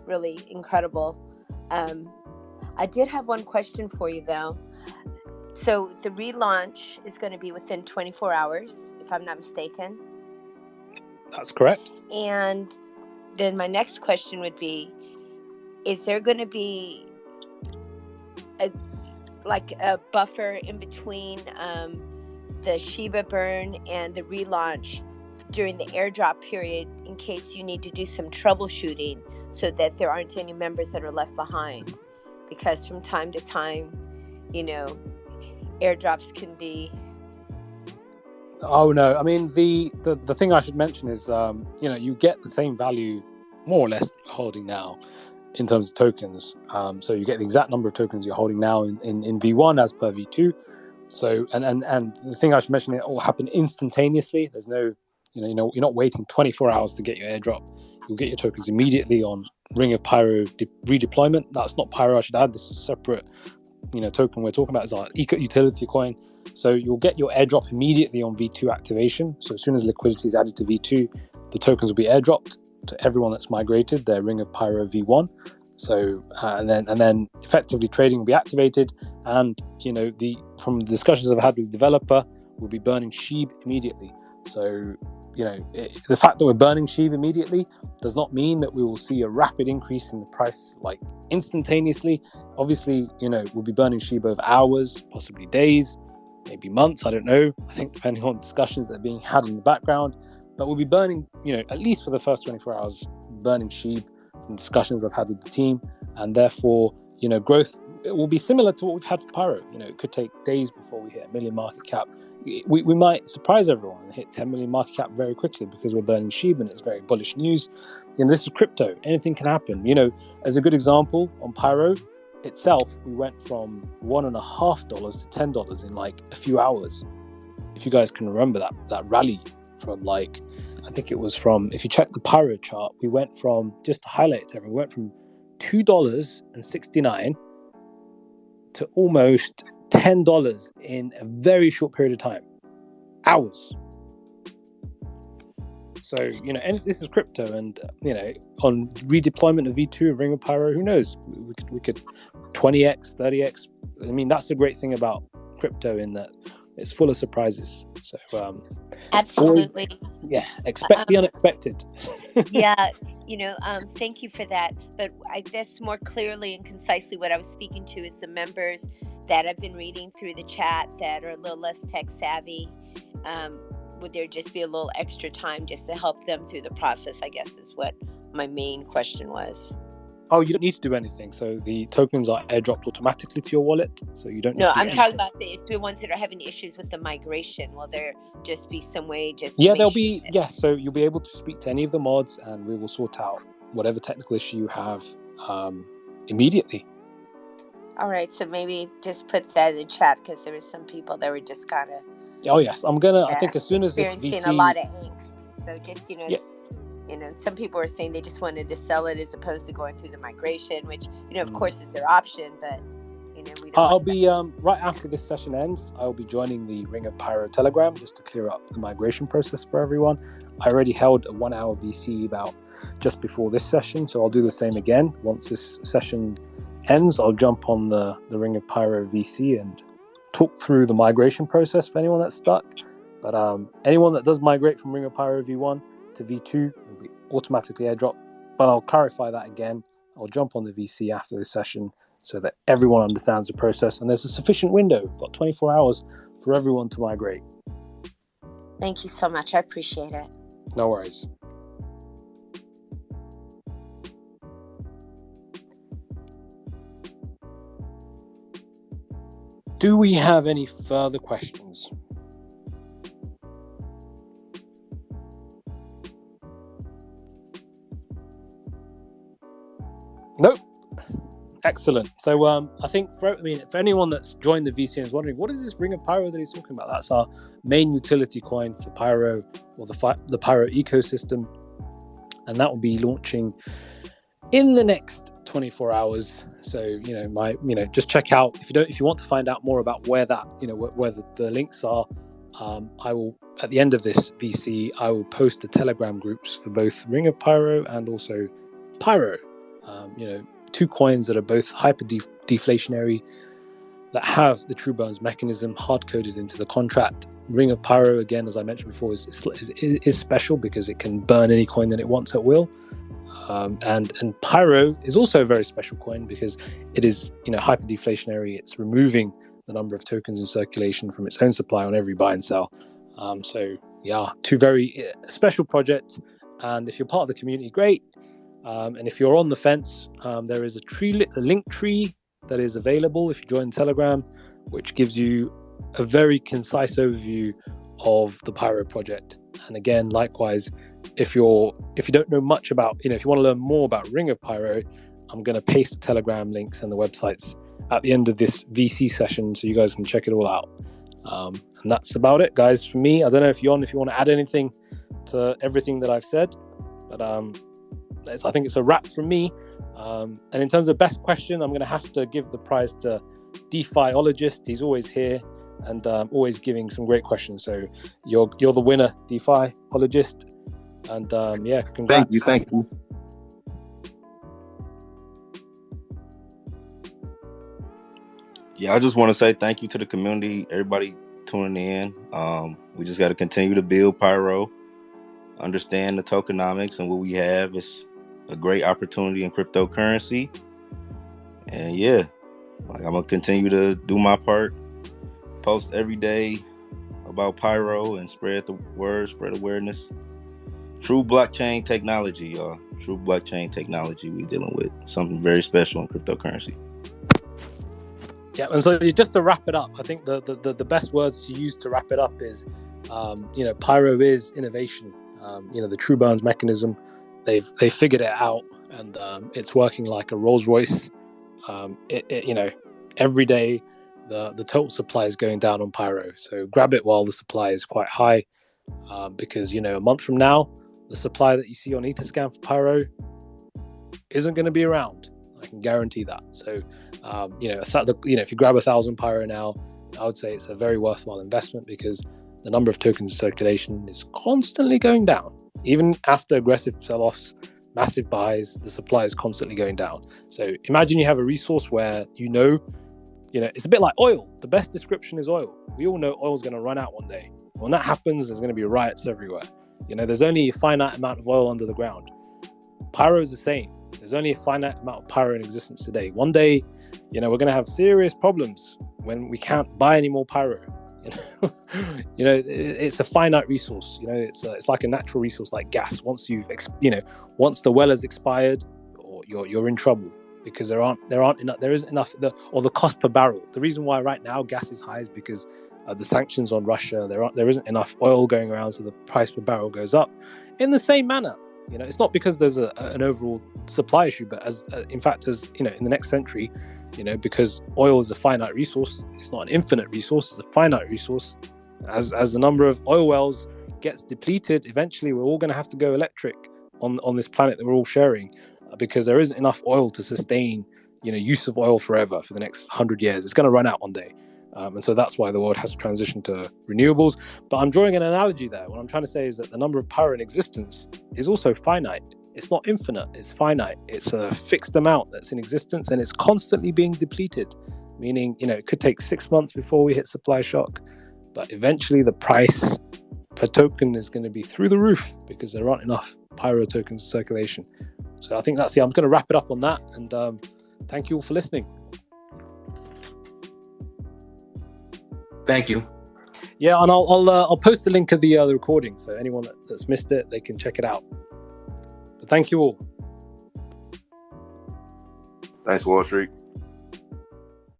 Really incredible. I did have one question for you, though. So the relaunch is going to be within 24 hours, if I'm not mistaken. That's correct. And then my next question would be, is there going to be a buffer in between the Shiba burn and the relaunch during the airdrop period in case you need to do some troubleshooting so that there aren't any members that are left behind? Because from time to time, airdrops can be... Oh no, I mean the thing I should mention is you get the same value more or less holding now in terms of tokens. So you get the exact number of tokens you're holding now in V1 as per V2. So and the thing I should mention, it all happened instantaneously. There's no you're not waiting 24 hours to get your airdrop. You'll get your tokens immediately on Ring of Pyro redeployment. That's not Pyro, I should add. This is a separate token we're talking about. Is our utility coin. So you'll get your airdrop immediately on V2 activation. So as soon as liquidity is added to V2, the tokens will be airdropped to everyone that's migrated their Ring of Pyro V1. So and then effectively trading will be activated, and from the discussions I've had with the developer, we'll be burning SHIB immediately. So the fact that we're burning SHIB immediately does not mean that we will see a rapid increase in the price like instantaneously. Obviously, we'll be burning SHIB over hours, possibly days, maybe months. I don't know. I think depending on discussions that are being had in the background, but we'll be burning, at least for the first 24 hours, burning SHIB from discussions I've had with the team, and therefore, growth, it will be similar to what we've had for Pyro. It could take days before we hit 1 million market cap. We might surprise everyone and hit 10 million market cap very quickly because we're burning SHIB and it's very bullish news. This is crypto. Anything can happen. As a good example, on Pyro itself, we went from $1.50 to $10 in like a few hours. If you guys can remember that rally from I think it was from, if you check the Pyro chart, we went from, just to highlight it to everyone, we went from $2.69 to almost $10 in a very short period of time. Hours. So, and this is crypto, and on redeployment of V2 and Ring of Pyro, who knows? We could 20x, 30x. I mean, that's the great thing about crypto, in that it's full of surprises. So absolutely. Expect the unexpected. Thank you for that. But I guess more clearly and concisely what I was speaking to is the members that I've been reading through the chat that are a little less tech savvy. Would there just be a little extra time just to help them through the process, I guess, is what my main question was. Oh, you don't need to do anything. So the tokens are airdropped automatically to your wallet. So you don't need to do I'm anything. talking about the ones that are having issues with the migration. Will there just be some way there'll be, so you'll be able to speak to any of the mods and we will sort out whatever technical issue you have immediately. All right, so maybe just put that in the chat, because there was some people that were just kind of... Oh, yes. I think as soon as this VC... experiencing a lot of angst. So just, some people are saying they just wanted to sell it as opposed to going through the migration, which, of course, is their option, but, we don't... I'll be, right after this session ends, I'll be joining the Ring of Pyro Telegram just to clear up the migration process for everyone. I already held a 1-hour VC about just before this session, so I'll do the same again. Once this session ends, I'll jump on the Ring of Pyro VC and talk through the migration process for anyone that's stuck. But anyone that does migrate from Ring of Pyro V1 to V2 will be automatically airdropped. But I'll clarify that again. I'll jump on the VC after this session so that everyone understands the process. And there's a sufficient window. We've got 24 hours for everyone to migrate. Thank you so much. I appreciate it. No worries. Do we have any further questions? Nope. Excellent. So I think for anyone that's joined the VC and is wondering, what is this Ring of Pyro that he's talking about? That's our main utility coin for Pyro, or the Pyro ecosystem. And that will be launching in the next 24 hours. So just check out, if you want to find out more about where that where the links are, I will, at the end of this VC, I will post the Telegram groups for both Ring of Pyro and also Pyro. Two coins that are both hyper deflationary, that have the True Burns mechanism hard coded into the contract. Ring of Pyro, again, as I mentioned before, is special because it can burn any coin that it wants at will. And Pyro is also a very special coin because it is hyper deflationary. It's removing the number of tokens in circulation from its own supply on every buy and sell. Two very special projects. And if you're part of the community, great. And if you're on the fence, there is a link tree that is available if you join Telegram, which gives you a very concise overview of the Pyro project. And again, likewise, if you don't know much about, if you want to learn more about Ring of Pyro, I'm going to paste the Telegram links and the websites at the end of this VC session so you guys can check it all out. And that's about it, guys, for me. I don't know if you want to add anything to everything that I've said, but I think it's a wrap from me. And in terms of best question, I'm going to have to give the prize to DeFiologist. He's always here and always giving some great questions. So you're the winner, DeFiologist. And congrats. Thank you. Yeah, I just want to say thank you to the community, everybody tuning in. We just got to continue to build Pyro. understand the tokenomics and what we have. It's a great opportunity in cryptocurrency. And yeah, like I'm gonna continue to do my part, post every day about Pyro and spread the word, spread awareness. True blockchain technology, y'all. True blockchain technology we dealing with. Something very special in cryptocurrency. Yeah, and so just to wrap it up, I think the best words to use to wrap it up is, Pyro is innovation. The True Burns mechanism, they figured it out, and it's working like a Rolls Royce. Every day the total supply is going down on Pyro. So grab it while the supply is quite high, because a month from now, the supply that you see on Etherscan for Pyro isn't going to be around. I can guarantee that. So, if you grab 1,000 Pyro now, I would say it's a very worthwhile investment because the number of tokens in circulation is constantly going down. Even after aggressive sell-offs, massive buys, the supply is constantly going down. So imagine you have a resource where it's a bit like oil. The best description is oil. We all know oil is going to run out one day. When that happens, there's going to be riots everywhere. There's only a finite amount of oil under the ground. Pyro is the same. There's only a finite amount of Pyro in existence today. One day, we're going to have serious problems when we can't buy any more Pyro. It's a finite resource. It's like a natural resource, like gas. Once the well has expired, or you're in trouble because there isn't enough, or the cost per barrel. The reason why right now gas is high is because the sanctions on Russia. There isn't enough oil going around, so the price per barrel goes up. In the same manner, it's not because there's an overall supply issue, but in the next century, because oil is a finite resource, it's not an infinite resource, it's a finite resource. As the number of oil wells gets depleted, eventually we're all going to have to go electric on this planet that we're all sharing, because there isn't enough oil to sustain use of oil forever for the next 100 years. It's going to run out one day. And so that's why the world has to transition to renewables. But I'm drawing an analogy there. What I'm trying to say is that the number of Pyro in existence is also finite. It's not infinite, it's finite. It's a fixed amount that's in existence, and it's constantly being depleted, meaning, it could take 6 months before we hit supply shock. But eventually the price per token is going to be through the roof because there aren't enough Pyro tokens in circulation. So I think I'm going to wrap it up on that. And thank you all for listening. Thank you. Yeah, and I'll post a link to the recording, so anyone that's missed it, they can check it out. But thank you all. Thanks, Wall Street.